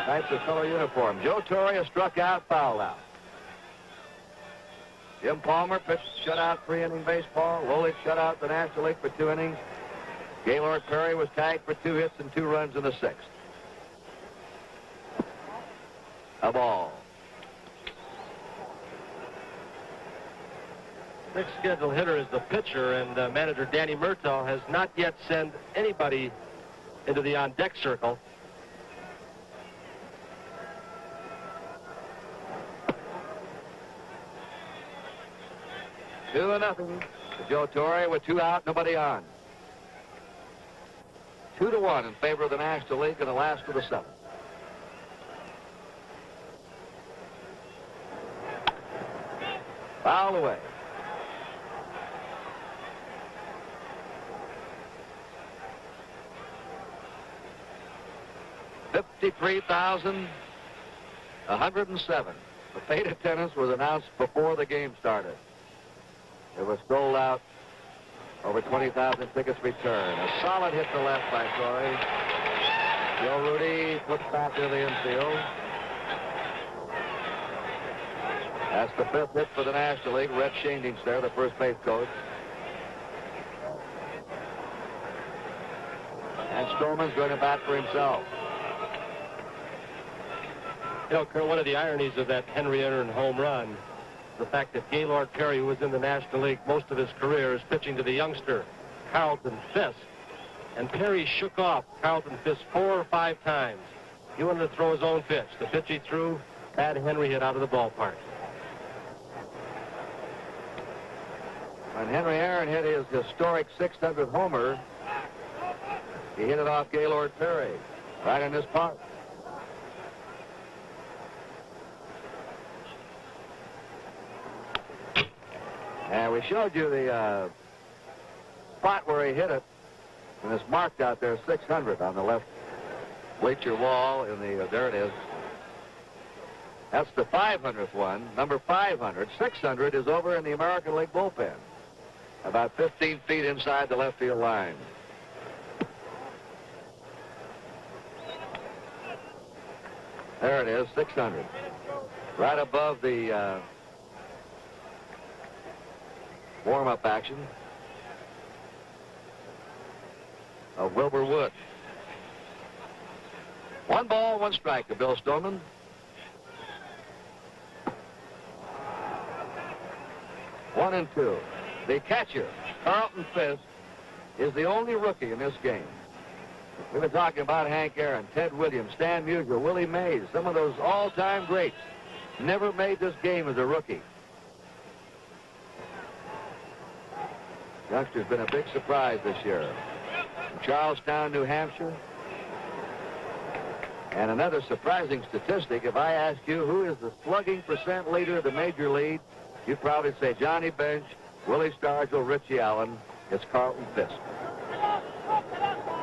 types of color uniform. Joe Torre is struck out, fouled out. Jim Palmer pitched shutout 3-inning baseball. Woolidge shut out the National League for 2 innings. Gaylord Perry was tagged for 2 hits and 2 runs in the 6th. A ball. Next scheduled hitter is the pitcher, and manager Danny Murtaugh has not yet sent anybody into the on-deck circle. Two to nothing to Joe Torre with 2 out, nobody on. 2-1 in favor of the National League in the last of the 7th. Foul away. $53,107. The paid attendance was announced before the game started. It was sold out. Over 20,000 tickets returned. A solid hit to left by Torre. Joe Rudy puts back to the infield. That's the 5th hit for the National League. Red Shindings there, the first base coach. And Stroman's going to bat for himself. You know, Colonel, one of the ironies of that Henry Aaron home run, the fact that Gaylord Perry, who was in the National League most of his career, is pitching to the youngster Carlton Fisk. and Perry shook off Carlton Fisk 4 or 5 times. He wanted to throw his own pitch. The pitch he threw, Pat Henry hit out of the ballpark. When Henry Aaron hit his historic 600th homer, he hit it off Gaylord Perry, right in this park. And we showed you the spot where he hit it, and it's marked out there 600 on the left bleacher wall in the, there it is. That's the 500th one, number 500. 600 is over in the American League bullpen, about 15 feet inside the left field line. There it is, 600. Right above the warm-up action of Wilbur Wood. 1 ball, 1 strike to Bill Stoneman. One and two. The catcher, Carlton Fisk, is the only rookie in this game. We've been talking about Hank Aaron, Ted Williams, Stan Musial, Willie Mays, some of those all-time greats. Never made this game as a rookie. Youngster's been a big surprise this year. From Charlestown, New Hampshire. And another surprising statistic, if I ask you who is the slugging percent leader of the major league, you'd probably say Johnny Bench, Willie Stargell, Richie Allen. It's Carlton Fisk.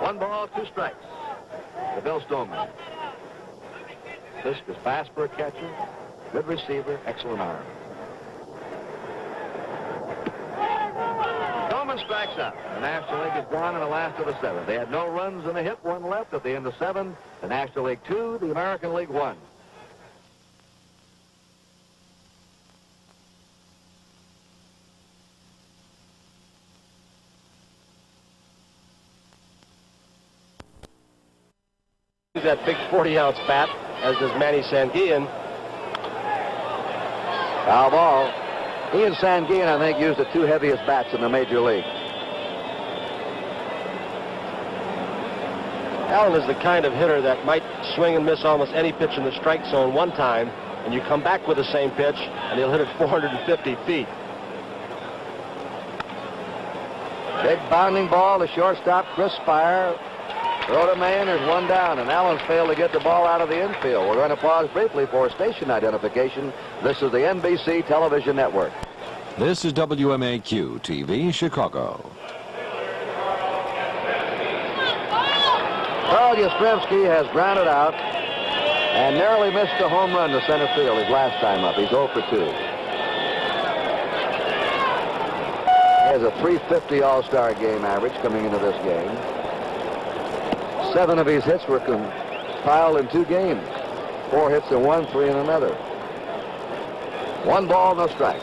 1 ball, 2 strikes to Bill Stoneman. Fisk is fast for a catcher, good receiver, excellent arm. Stoneman strikes out. The National League is gone in the last of the 7th. They had no runs and a hit, 1 left at the end of 7. The National League 2, the American League 1. That big 40-ounce bat, as does Manny Sanguillen. Foul ball. He and Sanguillen, I think, used the 2 heaviest bats in the major league. Allen is the kind of hitter that might swing and miss almost any pitch in the strike zone one time, and you come back with the same pitch, and he'll hit it 450 feet. Big bounding ball to shortstop Chris Spire. Throw to Mahan, there's 1 down, and Allen's failed to get the ball out of the infield. We're going to pause briefly for station identification. This is the NBC Television Network. This is WMAQ TV, Chicago. Carl Yastrzemski has grounded out and narrowly missed a home run to center field his last time up. He's 0 for 2. He has a .350 All-Star game average coming into this game. 7 of his hits were compiled in 2 games. 4 hits in one, 3 in another. 1 ball, no strikes.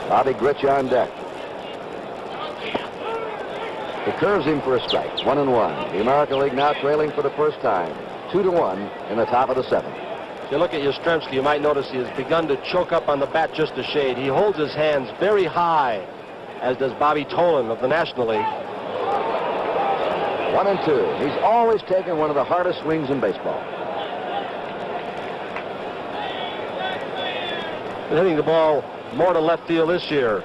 Bobby Grich on deck. He curves him for a strike. 1-1. The American League now trailing for the first time. 2-1 in the top of the 7th. If you look at Yastrzemski, you might notice he has begun to choke up on the bat just a shade. He holds his hands very high, as does Bobby Tolan of the National League. 1-2. He's always taken one of the hardest swings in baseball. Been hitting the ball more to left field this year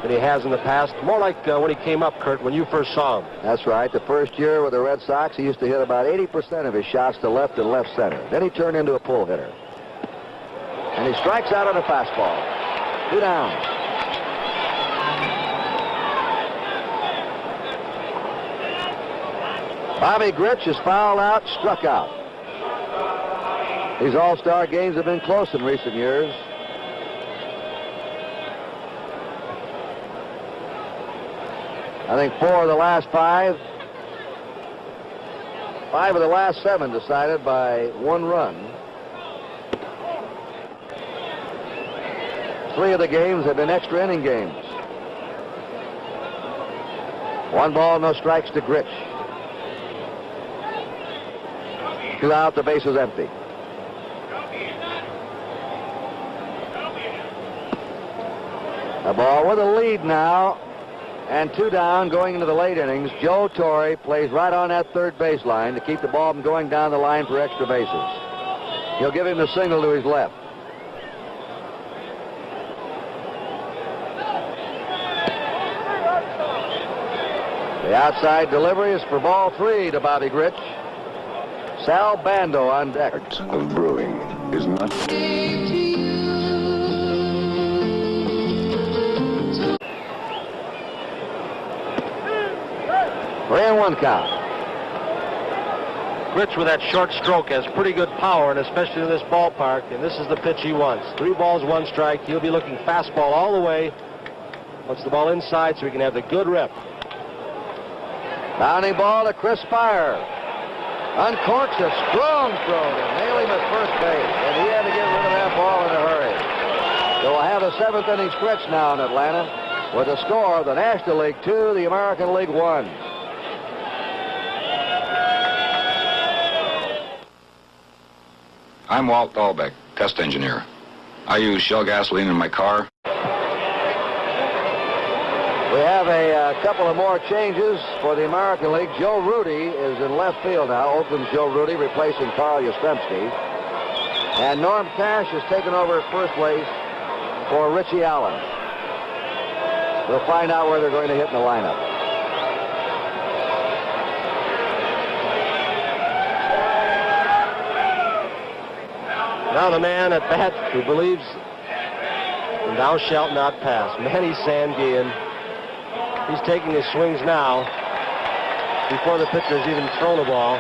than he has in the past. More like when he came up, Kurt, when you first saw him. That's right. The first year with the Red Sox, he used to hit about 80% of his shots to left and left center. Then he turned into a pull hitter. And he strikes out on a fastball. 2 down. Bobby Grich is fouled out, struck out. These All-Star games have been close in recent years. I think 4 of the last 5. 5 of the last 7 decided by 1 run. 3 of the games have been extra inning games. 1 ball, no strikes to Grich. 2 out, the base is empty. A ball with a lead now and 2 down going into the late innings. Joe Torre plays right on that third base line to keep the ball from going down the line for extra bases. He'll give him the single to his left. The outside delivery is for ball 3 to Bobby Grich. Sal Bando on deck. Of brewing is not. 3-1 count. Grich with that short stroke has pretty good power, and especially in this ballpark, and this is the pitch he wants. 3 balls, 1 strike. He'll be looking fastball all the way. Wants the ball inside so he can have the good rip. Bounding ball to Chris Spire. Uncorks a strong throw to nail him at first base, and he had to get rid of that ball in a hurry. So we'll have a 7th inning stretch now in Atlanta with a score of the National League 2, the American League 1. I'm Walt Dahlbeck, test engineer. I use Shell gasoline in my car. We have a couple of more changes for the American League. Joe Rudy is in left field now. Oakland's Joe Rudy replacing Carl Yastrzemski. And Norm Cash has taken over at first base for Richie Allen. We'll find out where they're going to hit in the lineup. Now the man at bat who believes in thou shalt not pass, Manny Sanguillen. He's taking his swings now before the pitcher's even thrown a ball.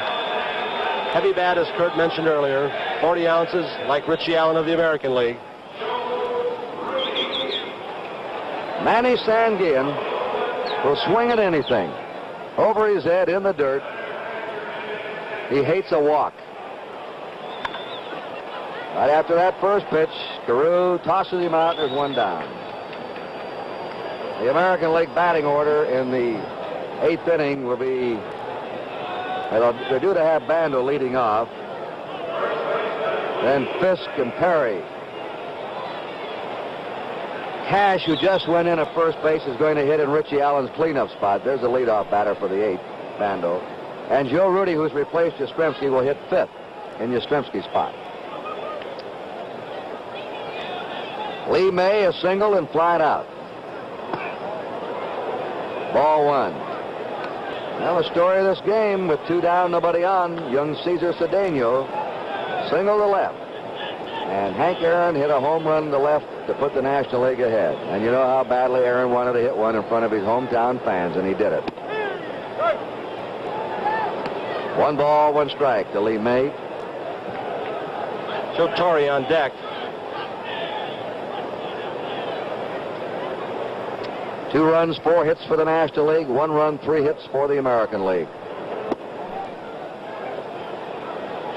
Heavy bat, as Kurt mentioned earlier, 40 ounces like Richie Allen of the American League. Manny Sanguillen will swing at anything. Over his head in the dirt. He hates a walk. Right after that first pitch, Carew tosses him out, and there's 1 down. The American League batting order in the 8th inning will be, they're due to have Bando leading off. Then Fisk and Perry. Cash, who just went in at first base, is going to hit in Richie Allen's cleanup spot. There's the leadoff batter for the 8th, Bando. And Joe Rudy, who's replaced Yastrzemski, will hit 5th in Yastrzemski's spot. Lee May is singled and flied out. Ball 1. Now the story of this game with 2 down, nobody on. Young Cesar Cedeno singled to left. And Hank Aaron hit a home run to left to put the National League ahead. And you know how badly Aaron wanted to hit one in front of his hometown fans, and he did it. 1 ball, 1 strike to Lee May. Joe Torre on deck. 2 runs, 4 hits for the National League. 1 run, 3 hits for the American League.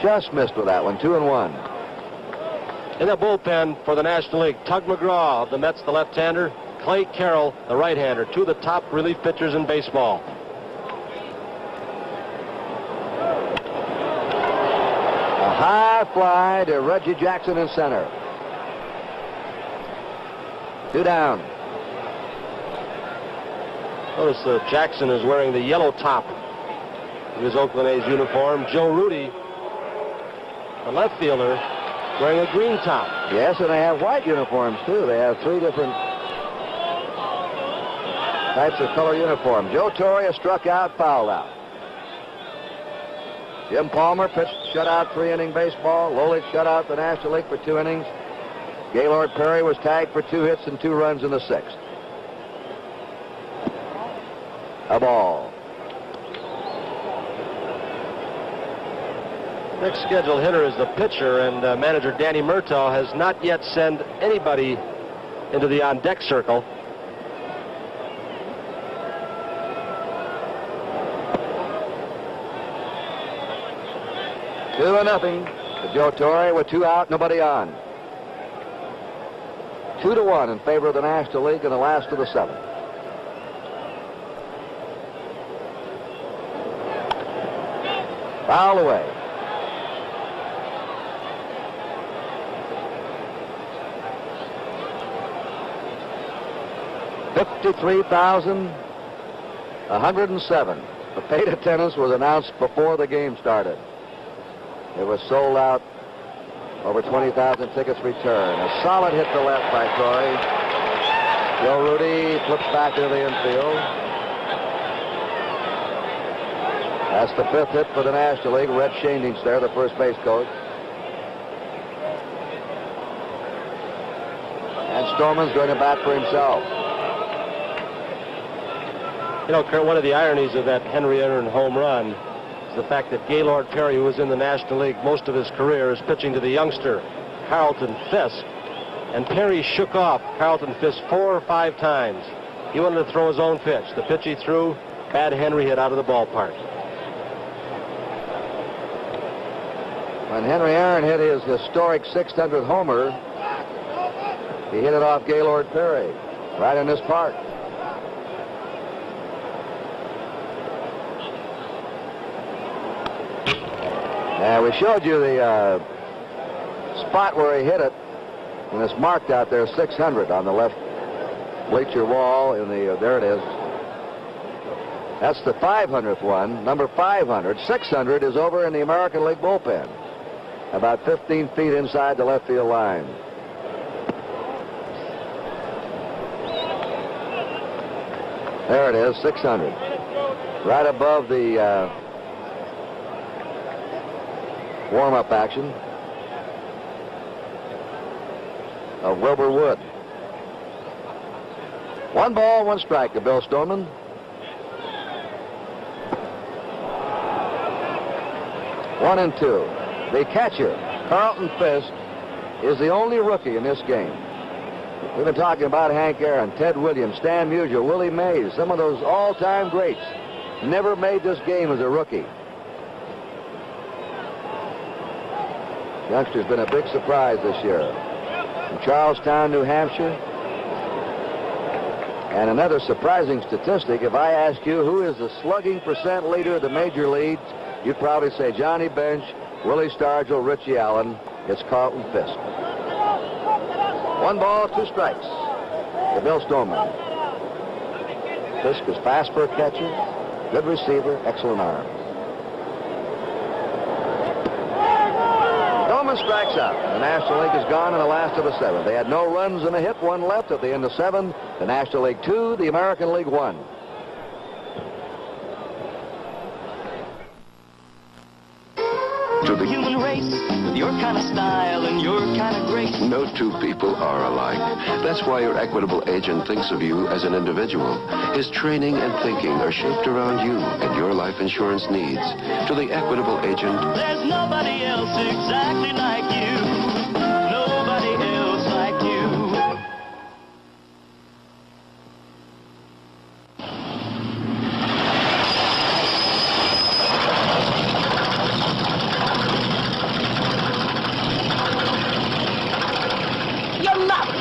Just missed with that one. 2-1. In the bullpen for the National League, Tug McGraw of the Mets, the left-hander, Clay Carroll, the right-hander, 2 of the top relief pitchers in baseball. A high fly to Reggie Jackson in center. 2 down. Notice Jackson is wearing the yellow top of his Oakland A's uniform. Joe Rudy, the left fielder, wearing a green top. Yes, and they have white uniforms, too. They have 3 different types of color uniform. Joe Torre struck out, fouled out. Jim Palmer pitched shutout 3-inning baseball. Lolich shut out the National League for 2 innings. Gaylord Perry was tagged for 2 hits and 2 runs in the 6th. A ball. Next scheduled hitter is the pitcher, and manager Danny Murtaugh has not yet sent anybody into the on-deck circle. Two and nothing to Joe Torre with 2 out, nobody on. 2-1 in favor of the National League in the last of the 7th. Foul away. $53,000 107. The paid attendance was announced before the game started. It was sold out. Over 20,000 tickets returned. A solid hit to left by Troy. Joe Rudy flips back into the infield. That's the 5th hit for the National League. Red Schoendienst there, the first base coach. And Storman's going to bat for himself. You know, Kurt, one of the ironies of that Henry Aaron home run is the fact that Gaylord Perry, who was in the National League most of his career, is pitching to the youngster Carlton Fisk. And Perry shook off Carlton Fisk 4 or 5 times. He wanted to throw his own pitch. The pitch he threw, bad Henry hit out of the ballpark. When Henry Aaron hit his historic 600th homer, he hit it off Gaylord Perry right in this park. And we showed you the spot where he hit it, and it's marked out there 600 on the left bleacher wall. There it is. That's the 500th one, number 500. 600 is over in the American League bullpen, about 15 feet inside the left field line. There it is, 600. Right above the warm-up action of Wilbur Wood. 1 ball, 1 strike to Bill Stoneman. One and two. The catcher, Carlton Fisk, is the only rookie in this game. We've been talking about Hank Aaron, Ted Williams, Stan Musial, Willie Mays, some of those all-time greats. Never made this game as a rookie. Youngster's been a big surprise this year. From Charlestown, New Hampshire. And another surprising statistic, if I ask you who is the slugging percent leader of the major leagues, you'd probably say Johnny Bench, Willie Stargell, Richie Allen. It's Carlton Fisk. 1 ball, 2 strikes to Bill Stoneman. Fisk is fast for a catcher, good receiver, excellent arm. Stoneman strikes out. The National League is gone in the last of the 7th. They had no runs and a hit, 1 left at the end of 7. The National League 2, the American League 1. To the human race, with your kind of style and your kind of grace. No 2 people are alike. That's why your Equitable agent thinks of you as an individual. His training and thinking are shaped around you and your life insurance needs. To the Equitable agent, There's nobody else exactly like you. Nobody else like you.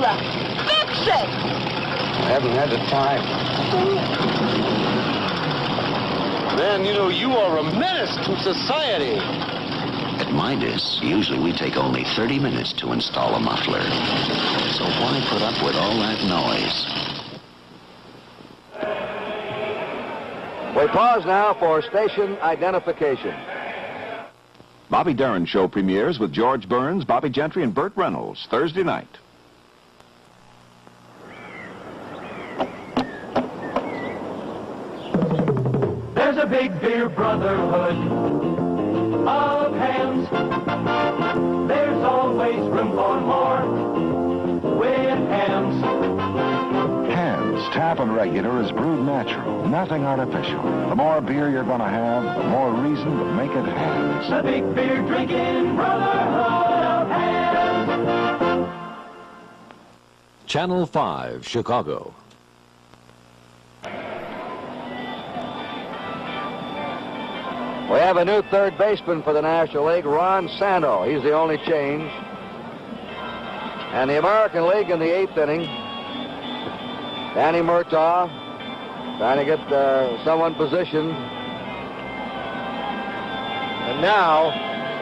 Fix it! I haven't had the time. Man, you know, you are a menace to society. At Midas, usually we take only 30 minutes to install a muffler. So why put up with all that noise? We pause now for station identification. Bobby Darin Show premieres with George Burns, Bobby Gentry, and Burt Reynolds Thursday night. There's a big beer brotherhood of hams. There's always room for more with hams. Hams, tap and regular, is brewed natural, nothing artificial. The more beer you're going to have, the more reason to make it Hams. The big beer drinking brotherhood of hams. Channel 5, Chicago. We have a new third baseman for the National League, Ron Santo. He's the only change. And the American League in the 8th inning, Danny Murtaugh trying to get someone positioned. And now,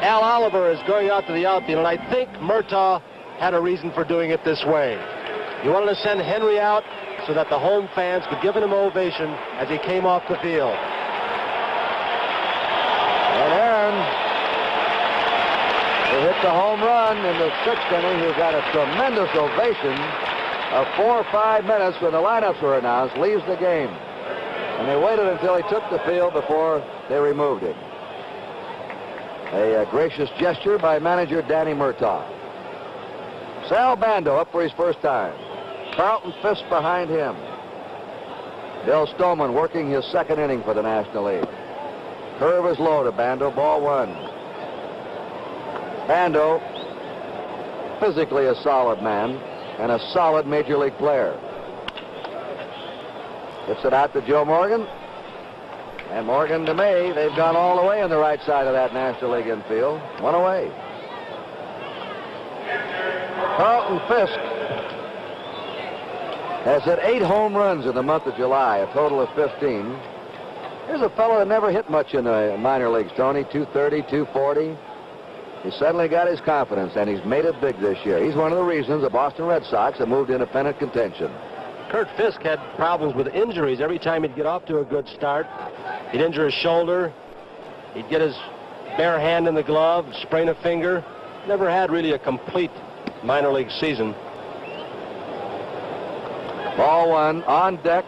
Al Oliver is going out to the outfield, and I think Murtaugh had a reason for doing it this way. He wanted to send Henry out so that the home fans could give him an ovation as he came off the field. And Aaron, who hit the home run in the 6th inning, who got a tremendous ovation of 4 or 5 minutes when the lineups were announced, leaves the game. And they waited until he took the field before they removed him. A gracious gesture by manager Danny Murtaugh. Sal Bando up for his first time. Carlton Fisk behind him. Bill Stoneman working his 2nd inning for the National League. Curve is low to Bando, ball 1. Bando, physically a solid man and a solid major league player. Gets it out to Joe Morgan. And Morgan to May. They've gone all the way on the right side of that National League infield. 1 away. Carlton Fisk has hit 8 home runs in the month of July, a total of 15. Here's a fellow that never hit much in the minor leagues, Tony. 230, 240. He suddenly got his confidence, and he's made it big this year. He's one of the reasons the Boston Red Sox have moved into pennant contention. Kurt Fisk had problems with injuries. Every time he'd get off to a good start, he'd injure his shoulder. He'd get his bare hand in the glove, sprain a finger. Never had really a complete minor league season. Ball 1. On deck,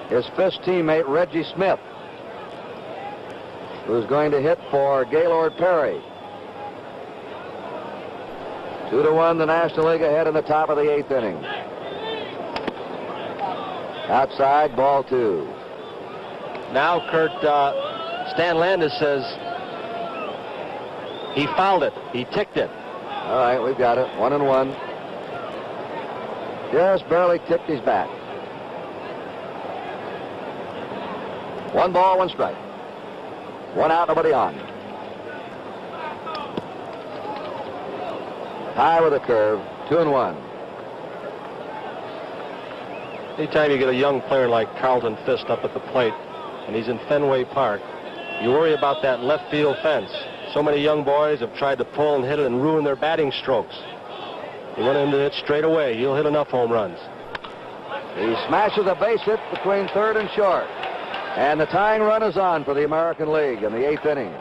his Fisk teammate Reggie Smith, who's going to hit for Gaylord Perry. 2-1, the National League ahead in the top of the 8th inning. Outside, ball 2. Now, Kurt, Stan Landis says he fouled it. He ticked it. All right, we've got it. 1-1. Just barely ticked his bat. 1 ball, 1 strike. 1 out, nobody on. High with a curve. 2-1. Anytime you get a young player like Carlton Fisk up at the plate, and he's in Fenway Park, you worry about that left field fence. So many young boys have tried to pull and hit it and ruin their batting strokes. He went into it straight away. He'll hit enough home runs. He smashes a base hit between 3rd and short. And the tying run is on for the American League in the 8th inning.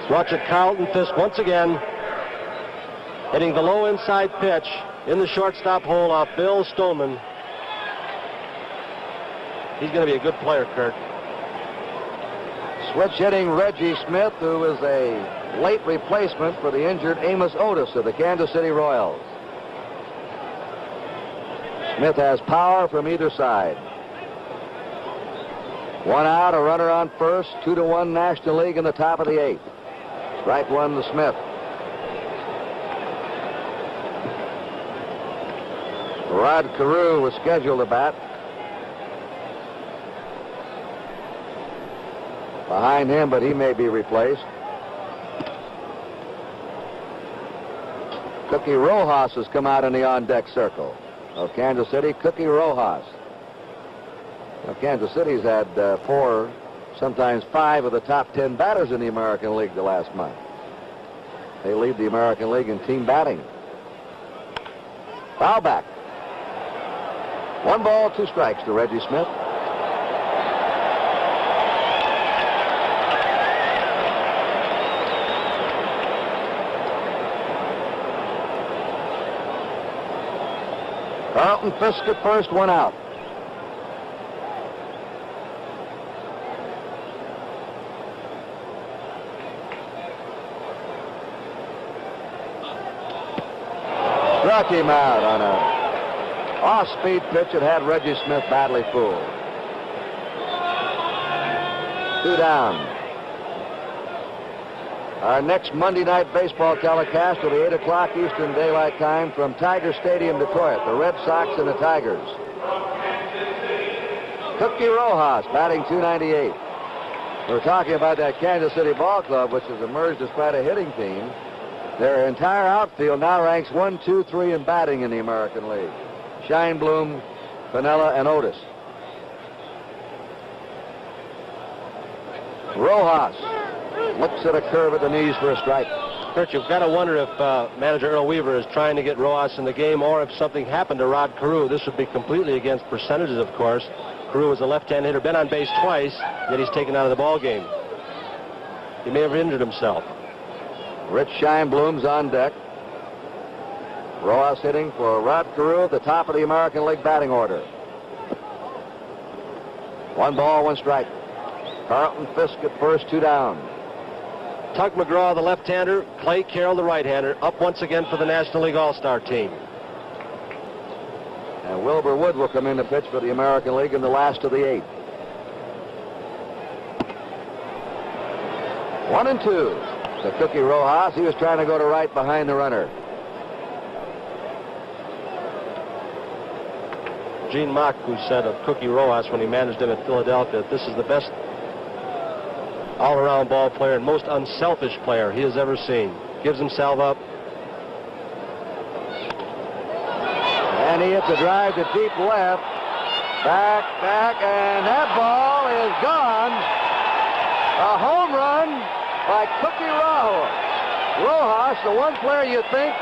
Let's watch it. Carlton Fisk once again hitting the low inside pitch in the shortstop hole off Bill Stoneman. He's going to be a good player, Kurt. Switch hitting Reggie Smith, who is a late replacement for the injured Amos Otis of the Kansas City Royals. Smith has power from either side. 1 out, a runner on first. 2-1 National League in the top of the 8th. Strike 1 to Smith. Rod Carew was scheduled to bat. Behind him, but he may be replaced. Cookie Rojas has come out in the on-deck circle of Kansas City. Cookie Rojas. Now, Kansas City's had 4, sometimes 5 of the top 10 batters in the American League the last month. They lead the American League in team batting. Foul back. 1 ball, 2 strikes to Reggie Smith. Carlton Fisk at first, 1 out. Struck him out on a off-speed pitch that had Reggie Smith badly fooled. 2 down. Our next Monday night baseball telecast will be 8 o'clock Eastern Daylight Time from Tiger Stadium, Detroit. The Red Sox and the Tigers. Cookie Rojas batting .298. We're talking about that Kansas City Ball Club, which has emerged as quite a hitting team. Their entire outfield now ranks 1, 2, 3 in batting in the American League. Scheinblum, Piniella, and Otis. Rojas looks at a curve at the knees for a strike. Kurt, you've got to wonder if manager Earl Weaver is trying to get Rojas in the game, or if something happened to Rod Carew. This would be completely against percentages, of course. Carew is a left-hand hitter, been on base twice, yet he's taken out of the ball game. He may have injured himself. Rich Scheinblum's on deck. Rojas hitting for Rod Carew at the top of the American League batting order. 1 ball, 1 strike. Carlton Fisk at first, 2 down. Tug McGraw, the left-hander, Clay Carroll, the right-hander, up once again for the National League All-Star team. And Wilbur Wood will come in to pitch for the American League in the last of the 8th. 1-2 to Cookie Rojas. He was trying to go to right behind the runner. Gene Mock, who said of Cookie Rojas when he managed him at Philadelphia, this is the best all-around ball player and most unselfish player he has ever seen. Gives himself up. And he hits a drive to deep left. Back, and that ball is gone. A home run by Cookie Rojas, the one player you think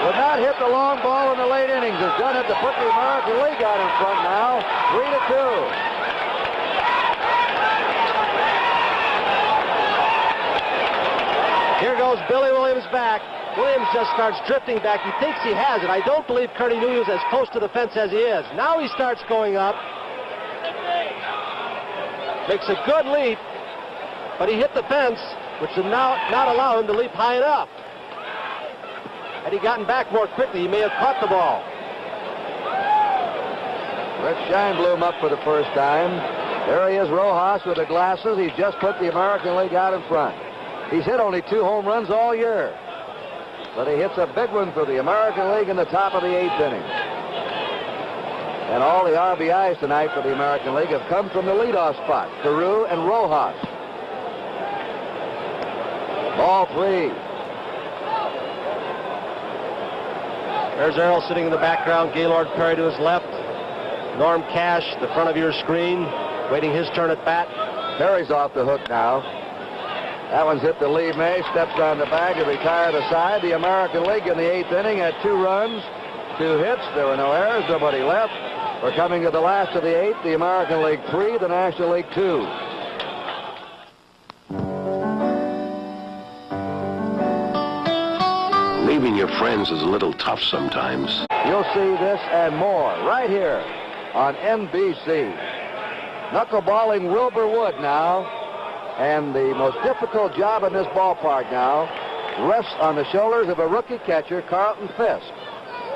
would not hit the long ball in the late innings, has done it to put the American League out in front now, 3-2. Here goes Billy Williams back. Williams just starts drifting back. He thinks he has it. I don't believe Curdy New is as close to the fence as he is. Now he starts going up. Makes a good leap, but he hit the fence, which did not allow him to leap high enough. Had he gotten back more quickly, he may have caught the ball. Rich Scheinblum up for the first time. There he is, Rojas with the glasses. He's just put the American League out in front. He's hit only 2 home runs all year, but he hits a big one for the American League in the top of the 8th inning. And all the RBIs tonight for the American League have come from the leadoff spot, Carew and Rojas. Ball 3. There's Errol sitting in the background, Gaylord Perry to his left. Norm Cash, the front of your screen, waiting his turn at bat. Perry's off the hook now. That one's hit to Lee May, steps on the bag to retire the side. The American League in the 8th inning had 2 runs, 2 hits. There were no errors, nobody left. We're coming to the last of the 8th. The American League 3, the National League 2. Leaving your friends is a little tough sometimes. You'll see this and more right here on NBC. Knuckleballing Wilbur Wood now. And the most difficult job in this ballpark now rests on the shoulders of a rookie catcher, Carlton Fisk,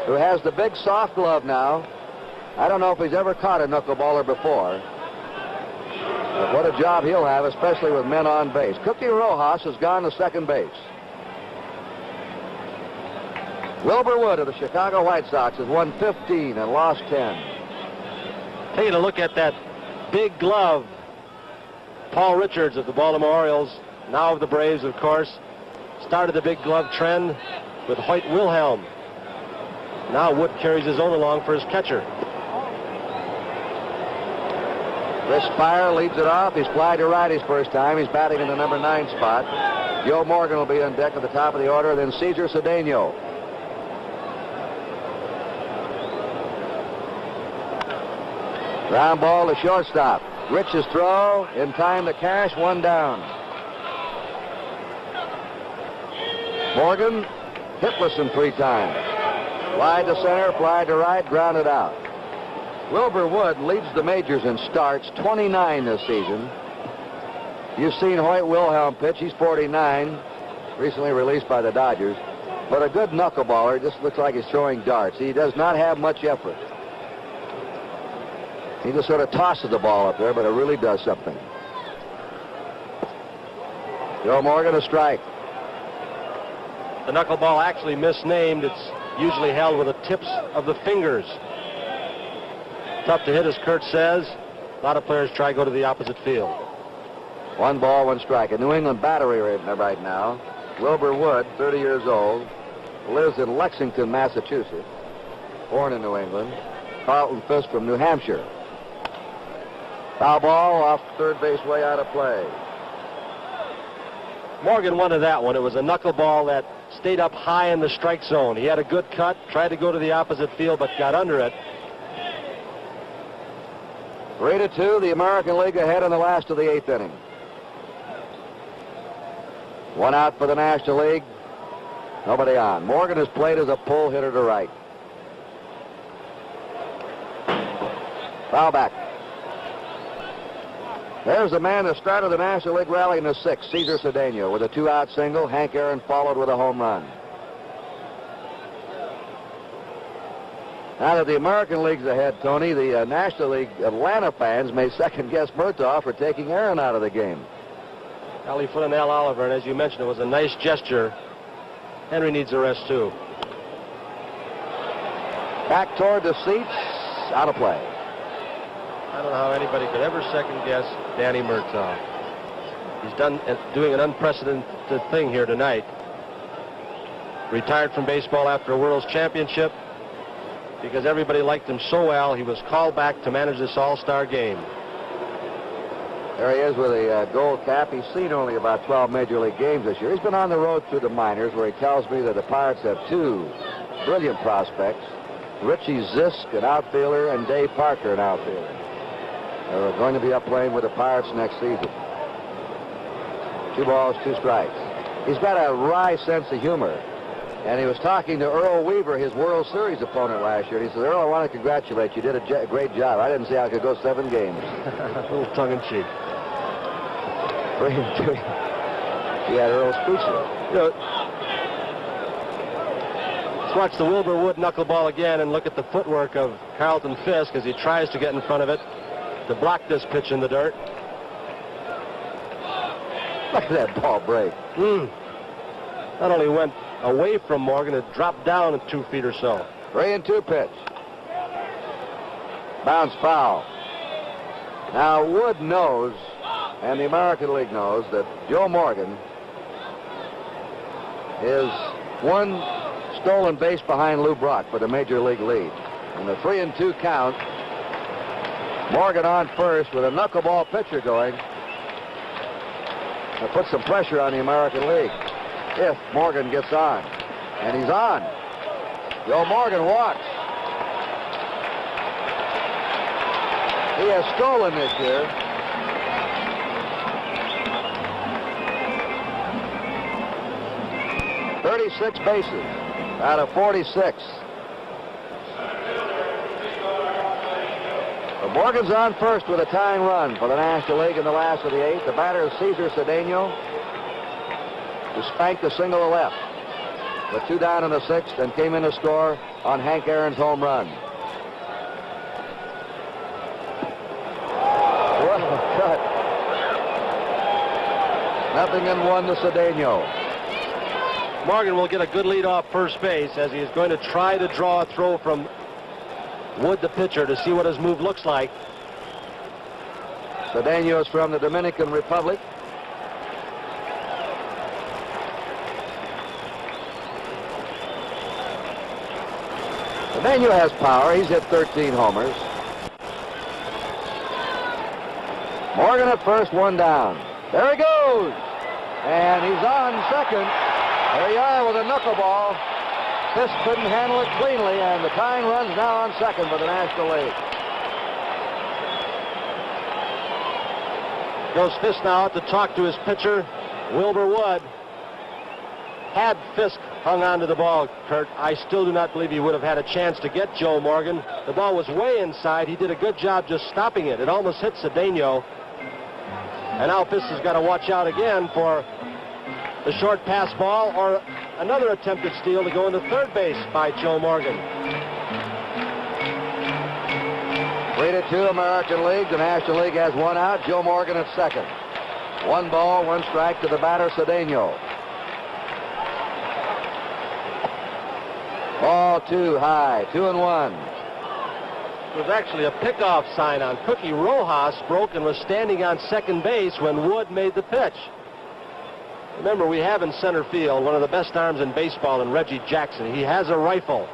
who has the big soft glove now. I don't know if he's ever caught a knuckleballer before. But what a job he'll have, especially with men on base. Cookie Rojas has gone to second base. Wilbur Wood of the Chicago White Sox has won 15 and lost 10. Taking a look at that big glove. Paul Richards of the Baltimore Orioles, now of the Braves, of course, started the big glove trend with Hoyt Wilhelm. Now Wood carries his own along for his catcher. Chris Spire leads it off. He's fly to right his first time. He's batting in the number 9 spot. Joe Morgan will be on deck at the top of the order, then Cesar Cedeno. Ground ball to shortstop. Rich's throw in time to Cash, 1 down. Morgan hitless in 3 times. Fly to center, fly to right, grounded out. Wilbur Wood leads the majors in starts, 29 this season. You've seen Hoyt Wilhelm pitch. He's 49, recently released by the Dodgers. But a good knuckleballer. Just looks like he's throwing darts. He does not have much effort. He just sort of tosses the ball up there, but it really does something. Joe Morgan a strike. The knuckleball actually misnamed. It's usually held with the tips of the fingers. Tough to hit, as Kurt says. A lot of players try to go to the opposite field. 1 ball, 1 strike. A New England battery right now. Wilbur Wood, 30 years old, lives in Lexington, Massachusetts. Born in New England. Carlton Fisk from New Hampshire. Foul ball off third base way out of play. Morgan wanted that one. It was a knuckleball that stayed up high in the strike zone. He had a good cut, tried to go to the opposite field, but got under it. 3-2, the American League ahead in the last of the 8th inning. One out for the National League. Nobody on. Morgan has played as a pull hitter to right. Foul back. There's the man that started the National League rally in the 6th, Cesar Cedeno, with a 2-out single. Hank Aaron followed with a home run. Now that the American League's ahead, Tony, the National League Atlanta fans may second-guess Murtaugh for taking Aaron out of the game. Well, he put in Al Oliver, and as you mentioned, it was a nice gesture. Henry needs a rest, too. Back toward the seats, out of play. I don't know how anybody could ever second-guess Danny Murtaugh. He's doing an unprecedented thing here tonight. Retired from baseball after a World's Championship. Because everybody liked him so well, he was called back to manage this All-Star game. There he is with a gold cap. He's seen only about 12 Major League games this year. He's been on the road through the minors, where he tells me that the Pirates have 2 brilliant prospects, Richie Zisk, an outfielder, and Dave Parker, an outfielder. They're going to be up playing with the Pirates next season. 2 balls, 2 strikes. He's got a wry sense of humor. And he was talking to Earl Weaver, his World Series opponent last year. And he said, "Earl, I want to congratulate you. You did a great job. I didn't see how I could go 7 games." A little tongue-in-cheek. He had Earl speechless. You know, let's watch the Wilbur Wood knuckleball again and look at the footwork of Carlton Fisk as he tries to get in front of it to block this pitch in the dirt. Look at that ball break. Not only went away from Morgan, it dropped down at 2 feet or so. 3-2 pitch. Bounce foul. Now Wood knows, and the American League knows, that Joe Morgan is 1 stolen base behind Lou Brock for the Major League lead. And the 3-2 count. Morgan on first with a knuckleball pitcher going. That puts some pressure on the American League. If Morgan gets on. And he's on. Joe Morgan walks. He has stolen this year. "36 bases out of 46. Well, Morgan's on first with a tying run for the National League in the last of the 8th. The batter is Cesar Cedeno, who spanked a single to left. With 2 down in the 6th and came in to score on Hank Aaron's home run. What a cut. 0-1 to Cedeno. Morgan will get a good lead off first base as he is going to try to draw a throw from Wood, the pitcher, to see what his move looks like. Cedeno is from the Dominican Republic. Cedeno has power. He's hit 13 homers. Morgan at first, 1 down. There he goes. And he's on second. There you are with a knuckleball. Fisk couldn't handle it cleanly, and the tying run's now on second for the National League. Goes Fisk now out to talk to his pitcher, Wilbur Wood. Had Fisk hung on to the ball, Kurt, I still do not believe he would have had a chance to get Joe Morgan. The ball was way inside. He did a good job just stopping it. It almost hit Cedeno. And now Fisk has got to watch out again for the short pass ball or another attempted steal to go into third base by Joe Morgan. 3-2 American League. The National League has 1 out. Joe Morgan at second. 1 ball, 1 strike to the batter, Cedeno. Ball 2 high, 2-1. It was actually a pickoff sign on Cookie Rojas. Broke and was standing on second base when Wood made the pitch. Remember, we have in center field one of the best arms in baseball in Reggie Jackson. He has a rifle.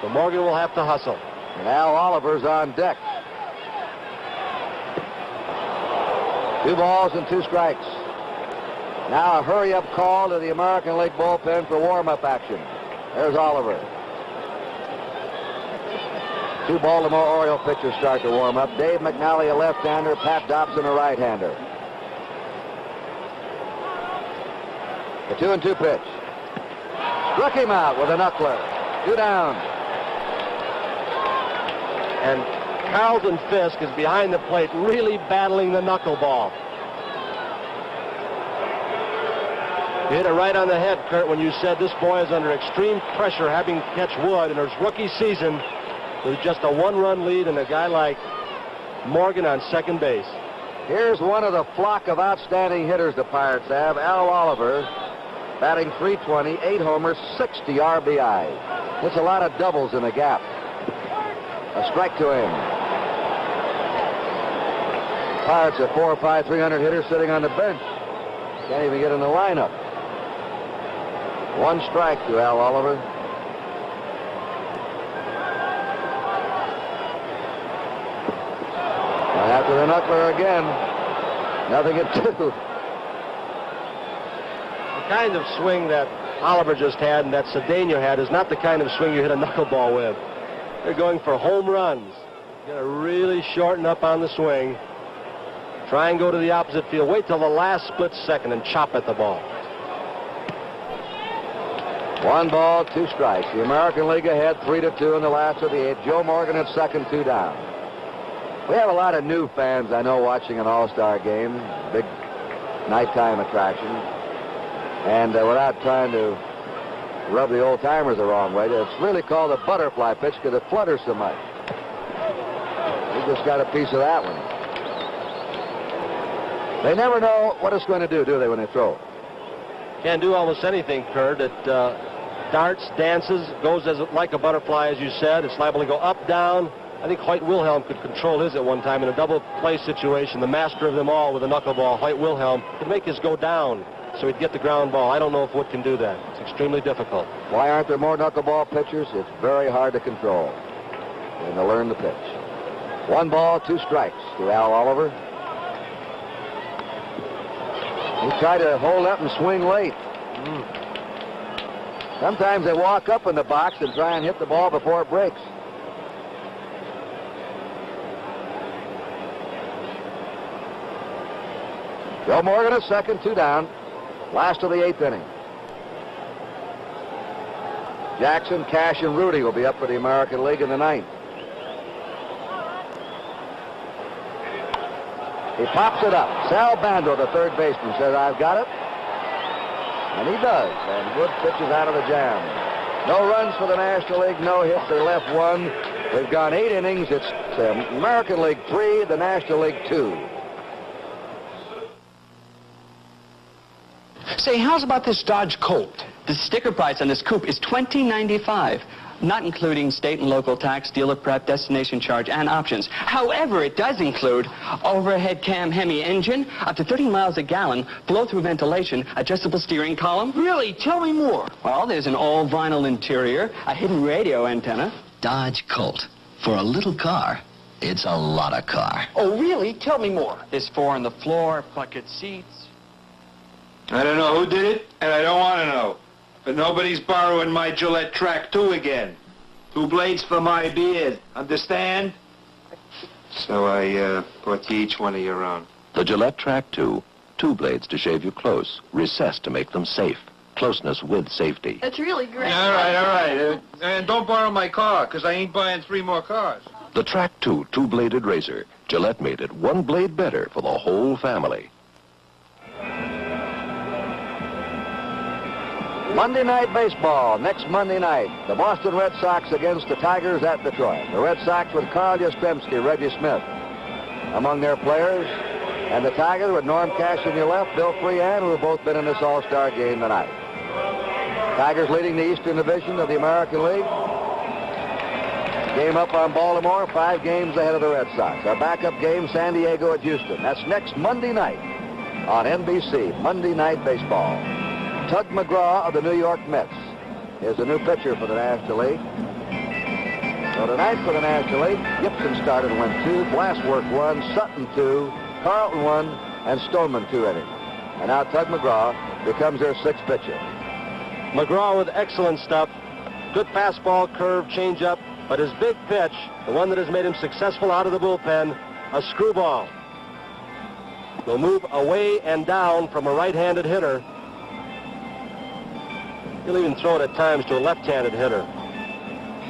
So Morgan will have to hustle. And Al Oliver's on deck. 2 balls and 2 strikes. Now a hurry-up call to the American League bullpen for warm-up action. There's Oliver. 2 Baltimore Oriole pitchers start to warm up. Dave McNally, a left-hander. Pat Dobson, a right-hander. The 2-2 pitch. Struck him out with a knuckler. 2 down. And Carlton Fisk is behind the plate, really battling the knuckleball. You hit it right on the head, Kurt, when you said this boy is under extreme pressure having to catch wood in his rookie season with just a 1-run lead and a guy like Morgan on second base. Here's one of the flock of outstanding hitters the Pirates have, Al Oliver, batting .320, 8 homers, 60 RBI. It's a lot of doubles in the gap. A strike to him. Pirates a 4-5, 300 hitter sitting on the bench. Can't even get in the lineup. 1 strike to Al Oliver. And after the knuckler again, nothing at 2. The kind of swing that Oliver just had and that Cedeno had is not the kind of swing you hit a knuckleball with. They're going for home runs. You got to really shorten up on the swing. Try and go to the opposite field. Wait till the last split second and chop at the ball. 1 ball, 2 strikes. The American League ahead 3-2 in the last of the 8th. Joe Morgan at second, 2 down. We have a lot of new fans, I know, watching an All-Star game. Big nighttime attraction. And without trying to rub the old-timers the wrong way, it's really called a butterfly pitch because it flutters so much. We just got a piece of that one. They never know what it's going to do they, when they throw? Can't do almost anything, Kurt. It darts, dances, goes like a butterfly, as you said. It's liable to go up, down. I think Hoyt Wilhelm could control his at one time in a double play situation. The master of them all with a knuckleball, Hoyt Wilhelm, could make his go down so he'd get the ground ball. I don't know if Wood can do that. It's extremely difficult. Why aren't there more knuckleball pitchers? It's very hard to control and to learn the pitch. 1 ball, 2 strikes to Al Oliver. He tried to hold up and swing late. Sometimes they walk up in the box and try and hit the ball before it breaks. Joe Morgan at second, 2 down. Last of the 8th inning. Jackson, Cash, and Rudy will be up for the American League in the 9th. He pops it up. Sal Bando, the third baseman, says, "I've got it." And he does. And Wood pitches out of the jam. No runs for the National League, no hits. They left 1. They've gone 8 innings. It's American League 3, the National League 2. Say, how's about this Dodge Colt? The sticker price on this coupe is $20.95, not including state and local tax, dealer prep, destination charge, and options. However, it does include overhead cam Hemi engine, up to 30 miles a gallon, blow-through ventilation, adjustable steering column. Really? Tell me more. Well, there's an all-vinyl interior, a hidden radio antenna. Dodge Colt. For a little car, it's a lot of car. Oh, really? Tell me more. There's 4 on the floor, bucket seats. I don't know who did it, and I don't want to know. But nobody's borrowing my Gillette Track 2 again. 2 blades for my beard. Understand? So I bought you each one of your own. The Gillette Track 2. 2 blades to shave you close, recessed to make them safe. Closeness with safety. That's really great. All right. And don't borrow my car, because I ain't buying 3 more cars. The Track 2 2-bladed razor. Gillette made it 1 blade better for the whole family. Monday Night Baseball, next Monday night. The Boston Red Sox against the Tigers at Detroit. The Red Sox with Carl Yastrzemski, Reggie Smith among their players. And the Tigers with Norm Cash in your left, Bill Freehan, who have both been in this All-Star game tonight. Tigers leading the Eastern Division of the American League. Game up on Baltimore, 5 games ahead of the Red Sox. Our backup game, San Diego at Houston. That's next Monday night on NBC, Monday Night Baseball. Tug McGraw of the New York Mets is the new pitcher for the National League. So tonight for the National League, Gibson started and went 2, Glasswork 1, Sutton 2, Carlton 1, and Stoneman 2 innings. And now Tug McGraw becomes their sixth pitcher. McGraw with excellent stuff. Good fastball, curve, changeup. But his big pitch, the one that has made him successful out of the bullpen, a screwball. Will move away and down from a right-handed hitter. He'll even throw it at times to a left-handed hitter,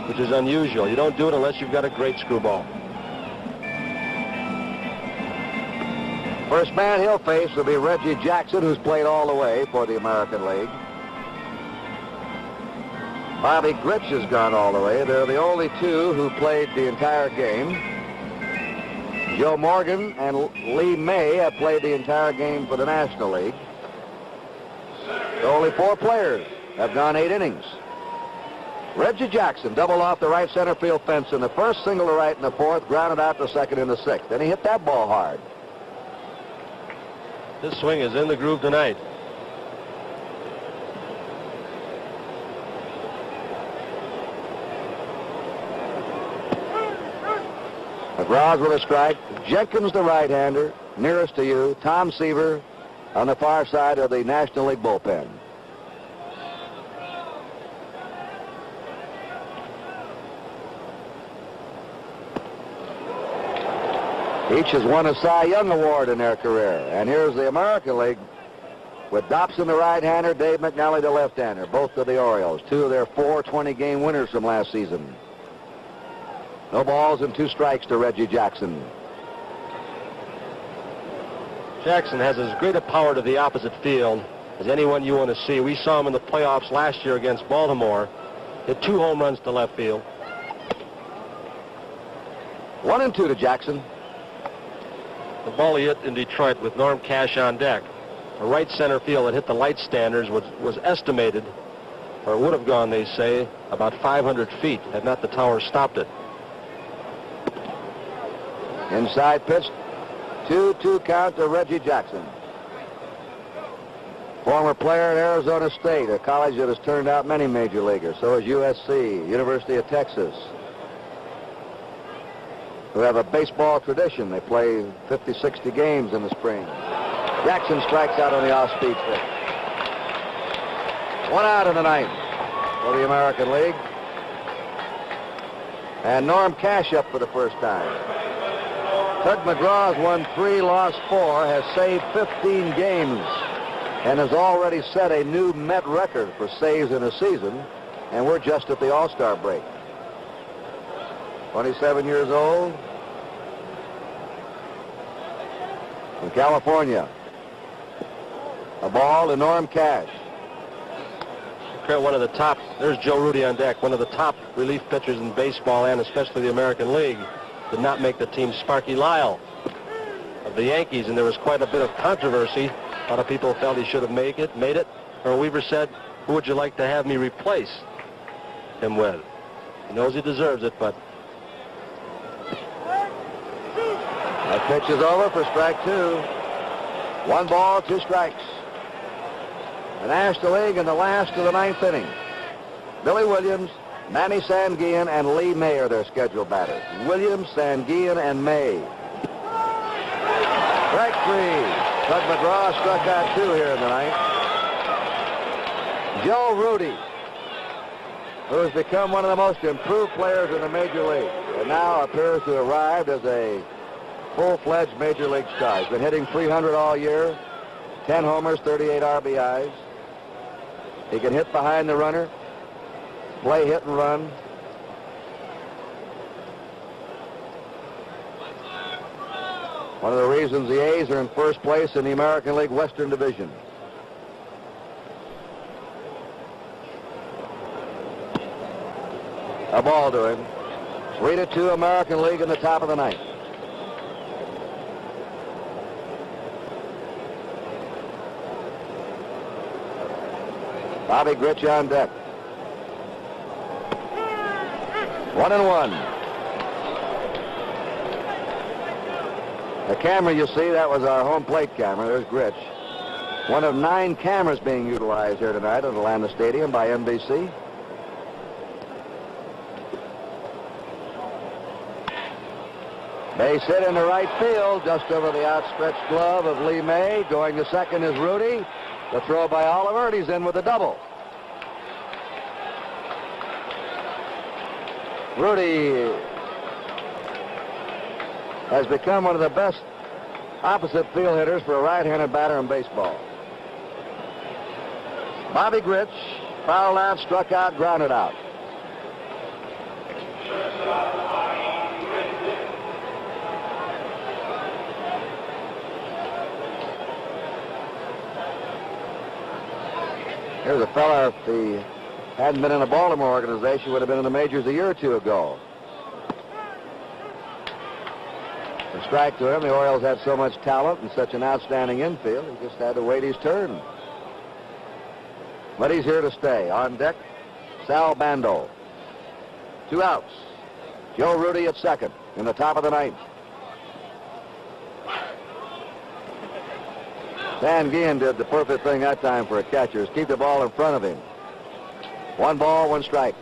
which is unusual. You don't do it unless you've got a great screwball. First man he'll face will be Reggie Jackson, who's played all the way for the American League. Bobby Grich has gone all the way. They're the only two who played the entire game. Joe Morgan and Lee May have played the entire game for the National League. So only 4 players have gone 8 innings. Reggie Jackson doubled off the right center field fence in the first, single to right in the fourth, grounded out to second in the sixth. Then he hit that ball hard. This swing is in the groove tonight. McGraw's with a strike. Jenkins, the right-hander, nearest to you. Tom Seaver on the far side of the National League bullpen. Each has won a Cy Young Award in their career. And here's the American League with Dobson, the right-hander, Dave McNally, the left-hander, both of the Orioles. 2 of their 4 20-game winners from last season. No balls and 2 strikes to Reggie Jackson. Jackson has as great a power to the opposite field as anyone you want to see. We saw him in the playoffs last year against Baltimore. Hit 2 home runs to left field. 1-2 to Jackson. The ball he hit in Detroit with Norm Cash on deck. A right center field that hit the light standards was estimated, or would have gone, they say, about 500 feet had not the tower stopped it. Inside pitch, 2-2 count to Reggie Jackson. Former player at Arizona State, a college that has turned out many major leaguers. So is USC, University of Texas, who have a baseball tradition. They play 50, 60 games in the spring. Jackson strikes out on the off-speed pitch. 1 out in the 9th for the American League. And Norm Cash up for the first time. Tug McGraw has won 3, lost 4, has saved 15 games, and has already set a new Met record for saves in a season, and we're just at the All-Star break. 27 years old. From California. A ball to Norm Cash. One of the top, there's Joe Rudy on deck, one of the top relief pitchers in baseball and especially the American League. Did not make the team. Sparky Lyle of the Yankees, and there was quite a bit of controversy. A lot of people felt he should have made it. Earl Weaver said, "Who would you like to have me replace him with?" He knows he deserves it, but that pitch is over for strike 2. 1 ball, 2 strikes. The National League in the last of the 9th inning. Billy Williams, Manny Sanguillen, and Lee May are their scheduled batters. Williams, Sanguillen, and May. Strike 3. Tug McGraw struck out 2 here in the 9th. Joe Rudy, who has become one of the most improved players in the Major League, and now appears to have arrived as a full-fledged Major League star. He's been hitting .300 all year, 10 homers, 38 RBIs. He can hit behind the runner, play hit and run. One of the reasons the A's are in first place in the American League Western Division. A ball to him. 3-2 American League in the top of the 9th. Bobby Grich on deck. 1-1. The camera you see, that was our home plate camera. There's Grich. One of 9 cameras being utilized here tonight at Atlanta Stadium by NBC. Base hit into right field, just over the outstretched glove of Lee May. Going to second is Rudy. The throw by Oliver, and he's in with a double. Rudy has become one of the best opposite field hitters for a right-handed batter in baseball. Bobby Grich fouled out, struck out, grounded out. Here's a fella, if he hadn't been in a Baltimore organization, would have been in the majors a year or two ago. A strike to him. The Orioles had so much talent and such an outstanding infield, he just had to wait his turn. But he's here to stay. On deck, Sal Bando. 2 outs. Joe Rudy at second in the top of the 9th. Stan Guillen did the perfect thing that time for a catcher, is keep the ball in front of him. 1 ball, 1 strike.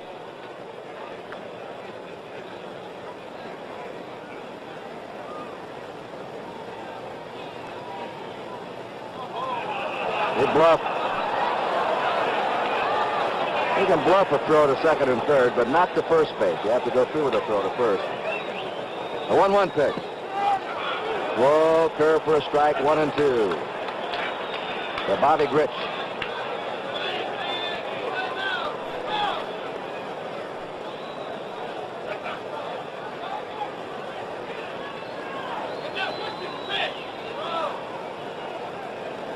He bluffed. He can bluff a throw to second and third, but not to first base. You have to go through with a throw to first. A 1-1 pitch. Whoa, curve for a strike, 1-2. To Bobby Grich.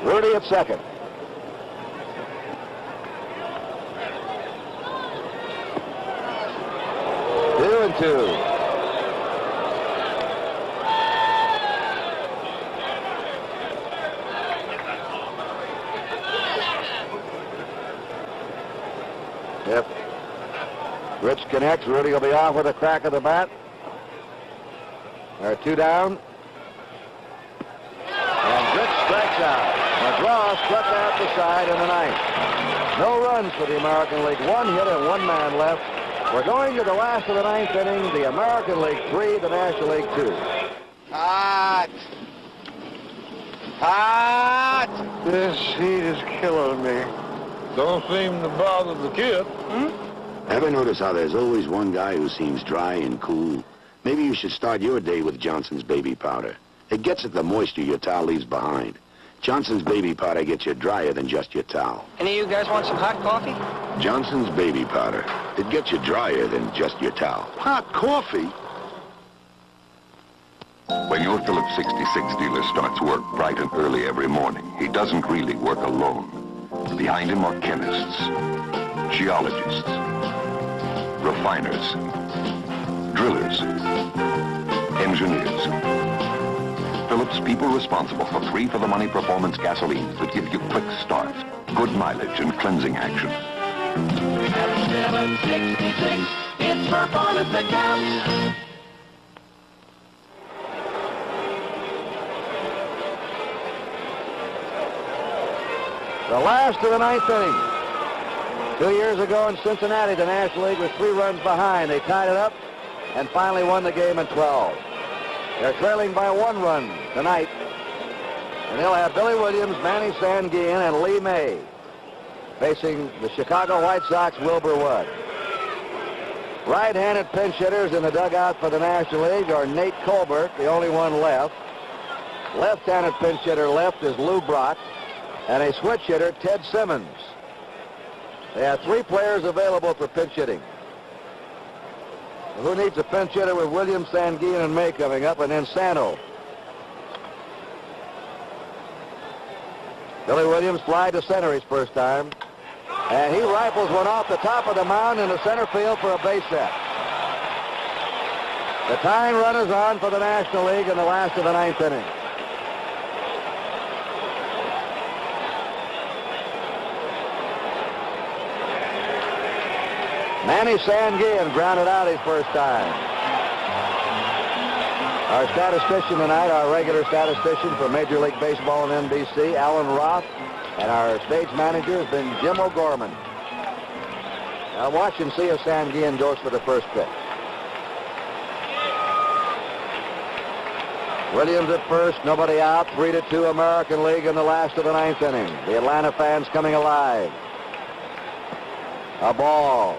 Rudy at second. Two and two. If Rich connects, Rudy will be off with a crack of the bat. There are 2 down. And Rich strikes out. McGraw struck out the side in the 9th. No runs for the American League. 1 hit and 1 man left. We're going to the last of the 9th inning. The American League 3, the National League 2. Hot! Hot! This heat is killing me. Don't seem to bother the kid. Ever notice how there's always one guy who seems dry and cool? Maybe you should start your day with Johnson's baby powder. It gets at the moisture your towel leaves behind. Johnson's baby powder gets you drier than just your towel. Any of you guys want some hot coffee? Johnson's baby powder. It gets you drier than just your towel. Hot coffee? When your Phillips 66 dealer starts work bright and early every morning, he doesn't really work alone. Behind him are chemists, geologists, refiners, drillers, engineers. Phillips people responsible for 3 for-the-money performance gasolines that give you quick starts, good mileage, and cleansing action. At 766, it's performance that counts. The last of the 9th inning. 2 years ago in Cincinnati, the National League was 3 runs behind. They tied it up and finally won the game in 12. They're trailing by 1 run tonight. And they'll have Billy Williams, Manny Sanguin, and Lee May facing the Chicago White Sox, Wilbur Wood. Right-handed pinch hitters in the dugout for the National League are Nate Colbert, the only one left. Left-handed pinch hitter left is Lou Brock. And a switch hitter, Ted Simmons. They have 3 players available for pinch hitting. Who needs a pinch hitter with Williams, Sanguin, and May coming up, and then Sano. Billy Williams flied to center his first time. And he rifles one off the top of the mound into center field for a base hit. The tying run is on for the National League in the last of the 9th inning. Manny Sanguin grounded out his first time. Our statistician tonight, our regular statistician for Major League Baseball and NBC, Alan Roth, and our stage manager has been Jim O'Gorman. Now watch and see if Sanguin goes for the first pitch. Williams at first, nobody out. 3-2 American League in the last of the ninth inning. The Atlanta fans coming alive. A ball.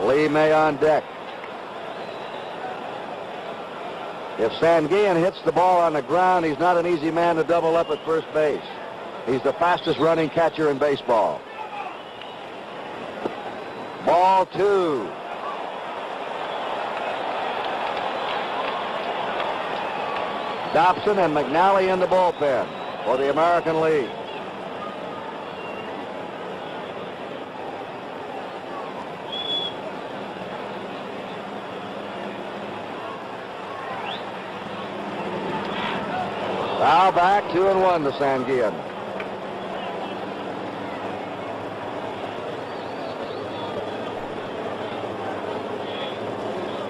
Lee May on deck. If Sanguillen hits the ball on the ground, he's not an easy man to double up at first base. He's the fastest running catcher in baseball. Ball 2. Dobson and McNally in the bullpen for the American League. Foul back, 2-1 to Sanguillen.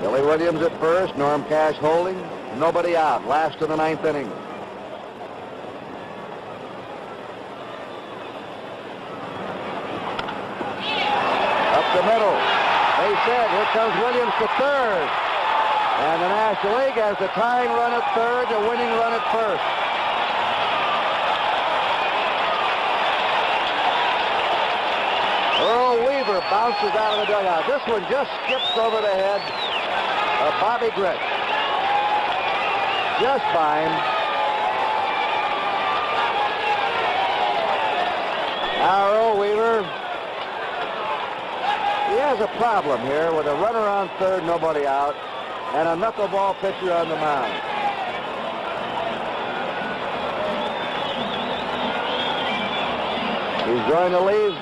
Billy Williams at first, Norm Cash holding. Nobody out. Last of the ninth inning. Up the middle. Base hit. Here comes Williams to third. And the National League has the tying run at third, the winning run at first. Earl Weaver bounces out of the dugout. This one just skips over the head of Bobby Grit. Just by him. Now Earl Weaver, he has a problem here with a runner on third, nobody out, and a knuckleball pitcher on the mound. He's going to leave.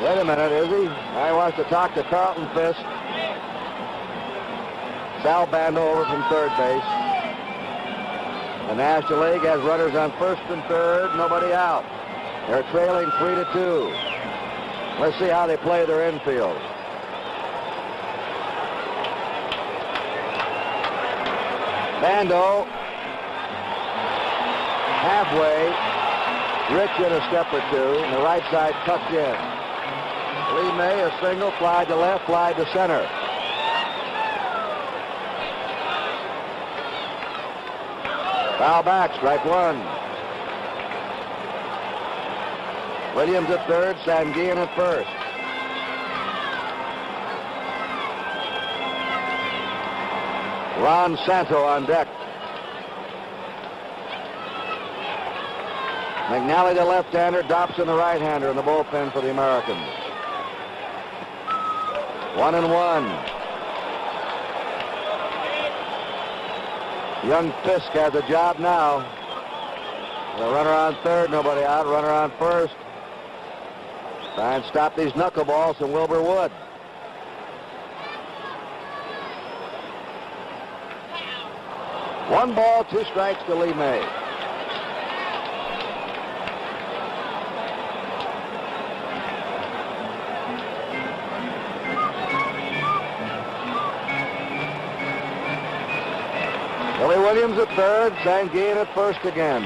Wait a minute, is he? He wants to talk to Carlton Fisk. Sal Bando over from third base. The National League has runners on first and third, nobody out. They're trailing 3-2. Let's see how they play their infield. Bando halfway. Rich in a step or two, and the right side tucked in. Lee May a single, fly to left, fly to center. Foul back, strike one. Williams at third, Sanguillen at first. Ron Santo on deck. McNally the left-hander, Dobson the right-hander in the bullpen for the Americans. 1-1. Young Fisk has a job now. The runner on third, nobody out. Runner on first. Try and stop these knuckleballs from Wilbur Wood. One ball, 2 strikes to Lee May. Billy Williams at third, Sanguillen at first again.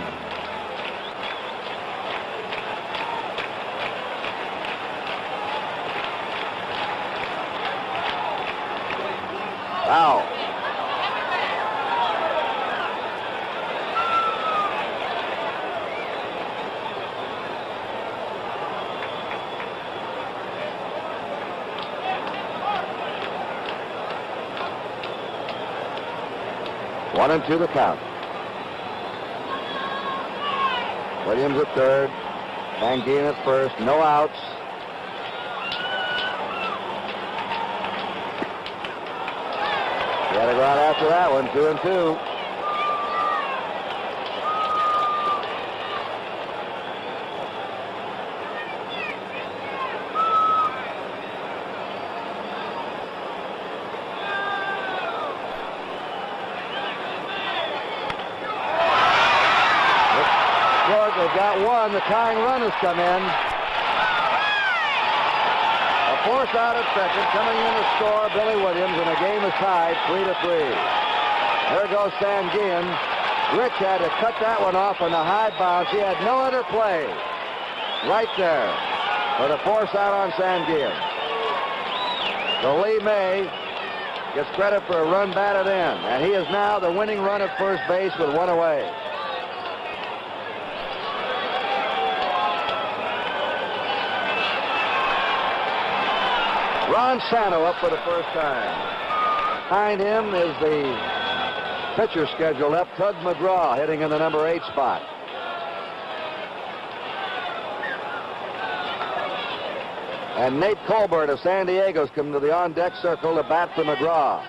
Foul. One and two the count. Williams at third. Sanguillen at first. No outs. Got to go out after that one. 2-2. They've got one. The tying run has come in. A force out at second. Coming in to score, Billy Williams, and the game is tied 3-3. There goes Sanguillen. Rich had to cut that one off on the high bounce. He had no other play. Right there for the force out on Sanguillen. So Lee May gets credit for a run batted in, and he is now the winning run at first base with one away. Ron Santo up for the first time. Behind him is the pitcher scheduled up, Tug McGraw, hitting in the number 8 spot. And Nate Colbert of San Diego's come to the on-deck circle to bat for McGraw.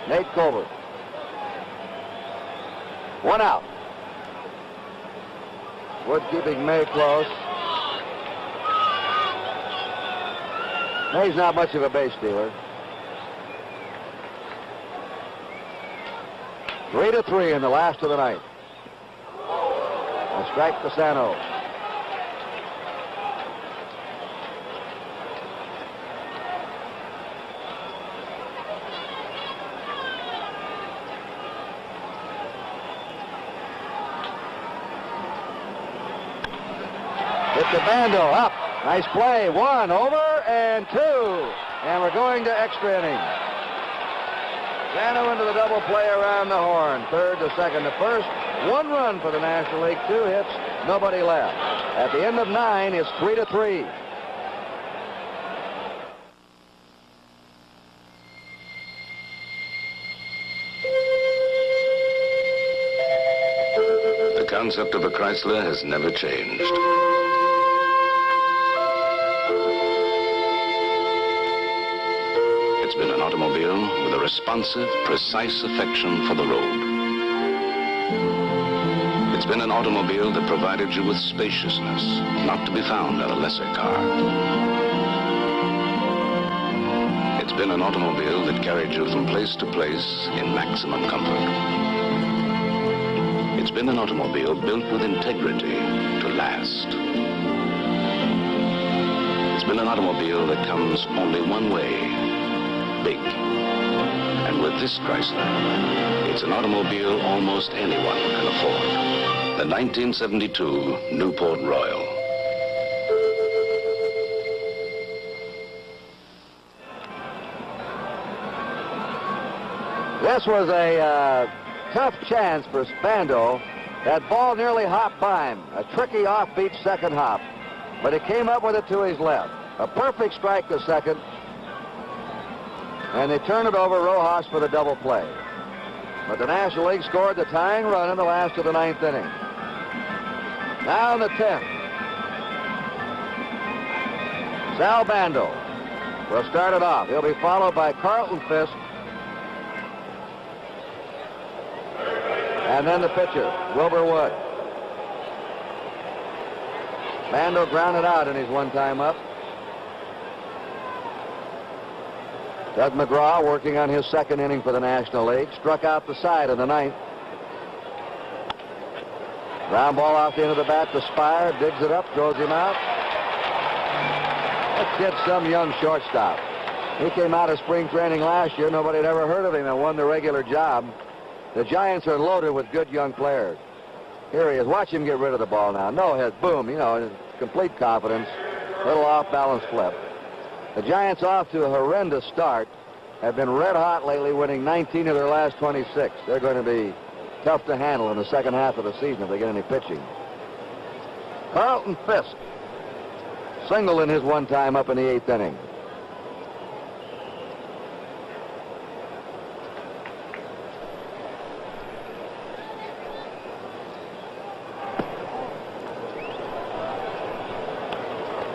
Nate Colbert. One out. Wood keeping May close. May's not much of a base stealer. 3-3 in the last of the ninth. A strike to Sano. Hit the bando up. Nice play. 1 over and 2. And we're going to extra inning. Sano into the double play around the horn. Third to second to first. 1 run for the National League. 2 hits. Nobody left. At the end of 9, it's 3-3. The concept of a Chrysler has never changed. It's been an automobile with a responsive, precise affection for the road. It's been an automobile that provided you with spaciousness, not to be found in a lesser car. It's been an automobile that carried you from place to place in maximum comfort. It's been an automobile built with integrity to last. It's been an automobile that comes only one way, big. And with this Chrysler, it's an automobile almost anyone can afford. The 1972 Newport Royal. This was a tough chance for Spando. That ball nearly hopped by him. A tricky offbeat second hop. But he came up with it to his left. A perfect strike to second. And they turned it over Rojas for the double play. But the National League scored the tying run in the last of the 9th inning. Now in the 10th. Sal Bando will start it off. He'll be followed by Carlton Fisk. And then the pitcher, Wilbur Wood. Bando grounded out in his one-time up. Doug McGraw working on his second inning for the National League. Struck out the side in the 9th. Ground ball off the end of the bat to Spire. Digs it up, throws him out. That kid's some young shortstop. He came out of spring training last year. Nobody had ever heard of him and won the regular job. The Giants are loaded with good young players. Here he is. Watch him get rid of the ball now. No hit. Boom. You know, complete confidence. Little off-balance flip. The Giants off to a horrendous start. Have been red hot lately, winning 19 of their last 26. They're going to be tough to handle in the second half of the season if they get any pitching. Carlton Fisk. Single in his one-time up in the 8th inning.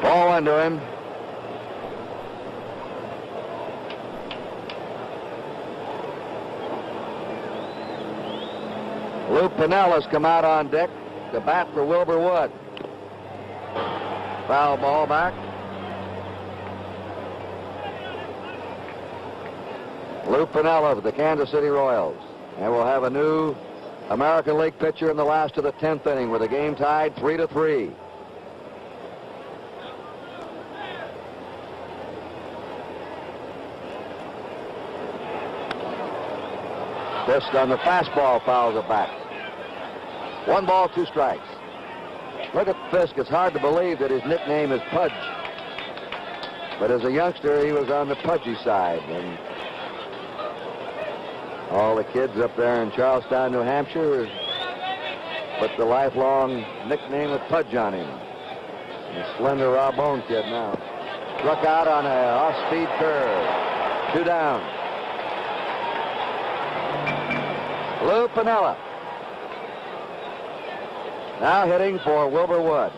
Ball under him. Lou Pinella's come out on deck to bat for Wilbur Wood. Foul ball back. Lou Piniella of the Kansas City Royals. And we'll have a new American League pitcher in the last of the 10th inning with the game tied 3-3. Fisk on the fastball fouls it back. 1 ball, 2 strikes. Look at Fisk. It's hard to believe that his nickname is Pudge. But as a youngster, he was on the pudgy side. And all the kids up there in Charlestown, New Hampshire, put the lifelong nickname of Pudge on him. The slender raw bone kid now. Struck out on a off-speed curve. 2 down. Lou Piniella now hitting for Wilbur Wood,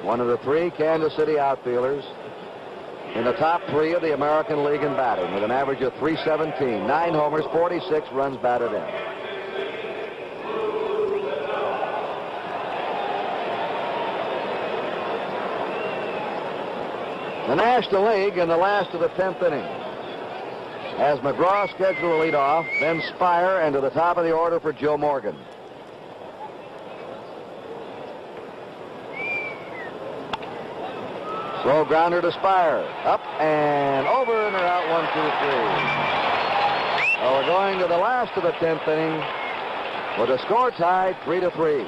one of the 3 Kansas City outfielders in the top 3 of the American League in batting, with an average of .317, 9 homers, 46 runs batted in. The National League in the last of the 10th inning. As McGraw scheduled to lead off, then Spire, and to the top of the order for Joe Morgan. Slow grounder to Spire. Up and over, and they're out 1, 2, 3. Well, we're going to the last of the 10th inning with a score tied 3-3.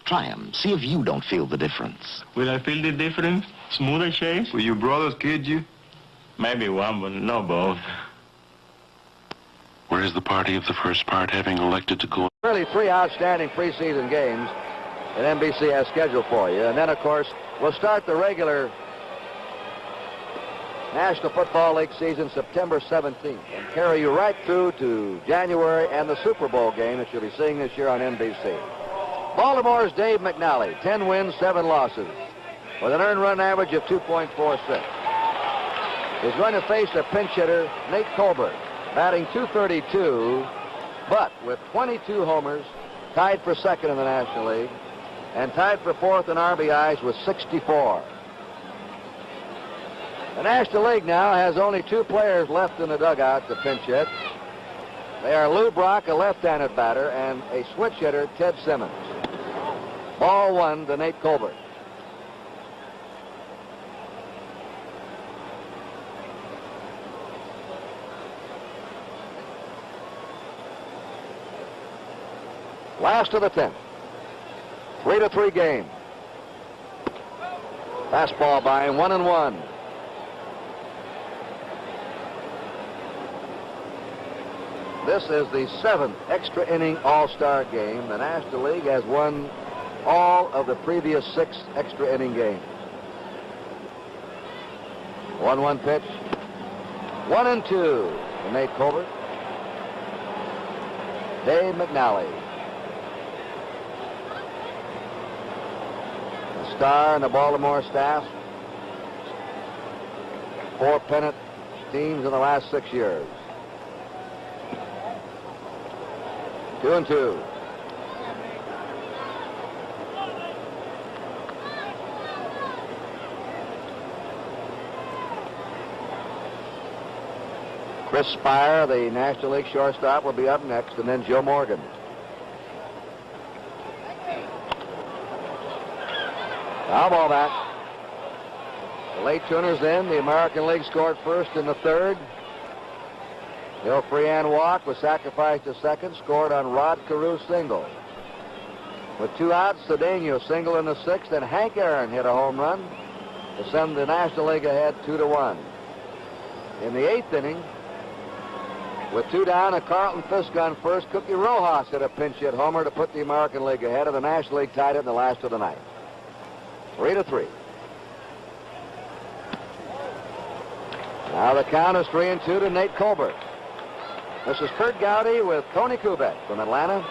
Try 'em. See if you don't feel the difference. Will I feel the difference? Smoother shave? Will your brothers kid you? Maybe one, but not both. Where is the party of the first part, having elected to go? Really 3 outstanding preseason games that NBC has scheduled for you. And then, of course, we'll start the regular National Football League season September 17th and carry you right through to January and the Super Bowl game that you'll be seeing this year on NBC. Baltimore's Dave McNally, 10 wins, 7 losses, with an earned run average of 2.46. He's going to face a pinch hitter, Nate Colbert, batting .232, but with 22 homers, tied for second in the National League, and tied for fourth in RBIs with 64. The National League now has only 2 players left in the dugout to pinch hit. They are Lou Brock, a left-handed batter, and a switch hitter, Ted Simmons. Ball 1 to Nate Colbert. Last of the 10th. 3-3 game. Fastball by him, 1-1. This is the 7th extra inning All-Star game. The National League has won all of the previous 6 extra inning games. 1-1 pitch. 1-2 to Nate Colbert. Dave McNally, a star in the Baltimore staff. 4 pennant teams in the last 6 years. 2-2. Chris Spire, the National League shortstop, will be up next, and then Joe Morgan. Foul ball back. The late tuners in. The American League scored first in the 3rd. Bill Freehan walked, was sacrificed to second, scored on Rod Carew's single. With 2 outs, Cedeno single in the 6th, and Hank Aaron hit a home run to send the National League ahead 2-1. In the 8th inning, with 2 down and Carlton Fisk on first, Cookie Rojas hit a pinch hit homer to put the American League ahead, and the National League tied it in the last of the night. 3-3. Now the count is 3-2 to Nate Colbert. This is Kurt Gowdy with Tony Kubek from Atlanta.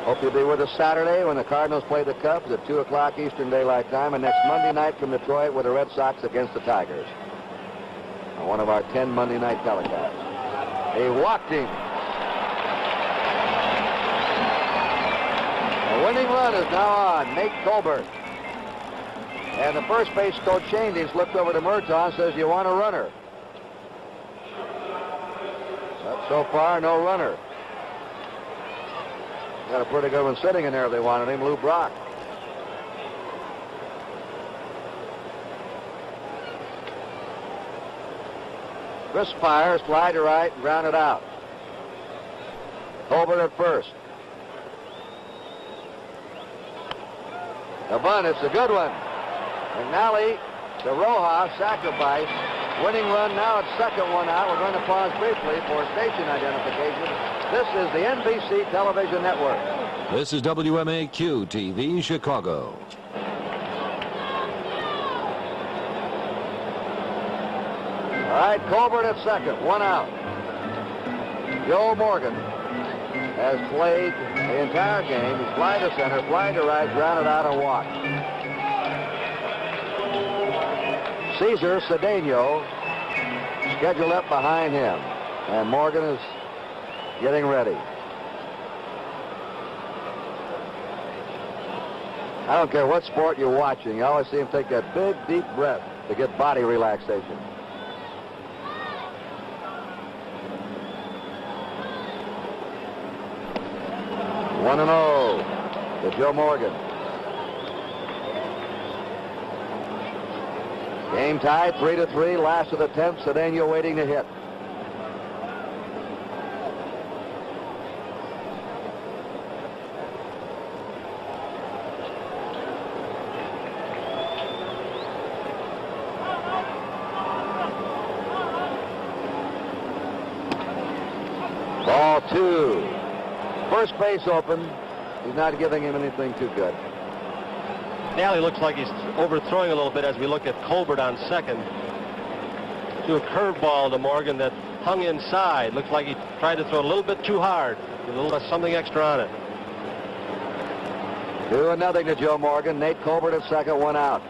Hope you'll be with us Saturday when the Cardinals play the Cubs at 2 o'clock Eastern Daylight Time, and next Monday night from Detroit with the Red Sox against the Tigers on one of our 10 Monday night telecasts. He walked him. The winning run is now on Nate Colbert. And the first base coach Shandy's looked over to Murtaugh and says, "You want a runner?" But so far, no runner. Got a pretty good one sitting in there if they wanted him, Lou Brock. Chris Spire, slide to right and grounded out. Colbert at first. The bunt, it's a good one. McNally to Rojas, sacrifice. Winning run now at second, one out. We're going to pause briefly for station identification. This is the NBC Television Network. This is WMAQ TV, Chicago. All right, Colbert at second, one out. Joe Morgan has played the entire game. He's fly to center, fly to right, grounded out, and walked. Cesar Cedeno scheduled up behind him, and Morgan is getting ready. I don't care what sport you're watching, you always see him take that big, deep breath to get body relaxation. One and 0 to Joe Morgan. Game tied 3-3, last of the 10th. Cedeno waiting to hit. Ball 2. First base open. He's not giving him anything too good. Now he looks like he's overthrowing a little bit as we look at Colbert on second. Threw a curveball to Morgan that hung inside. Looks like he tried to throw a little bit too hard. With a little something extra on it. 2-0 to Joe Morgan. Nate Colbert at second, one out.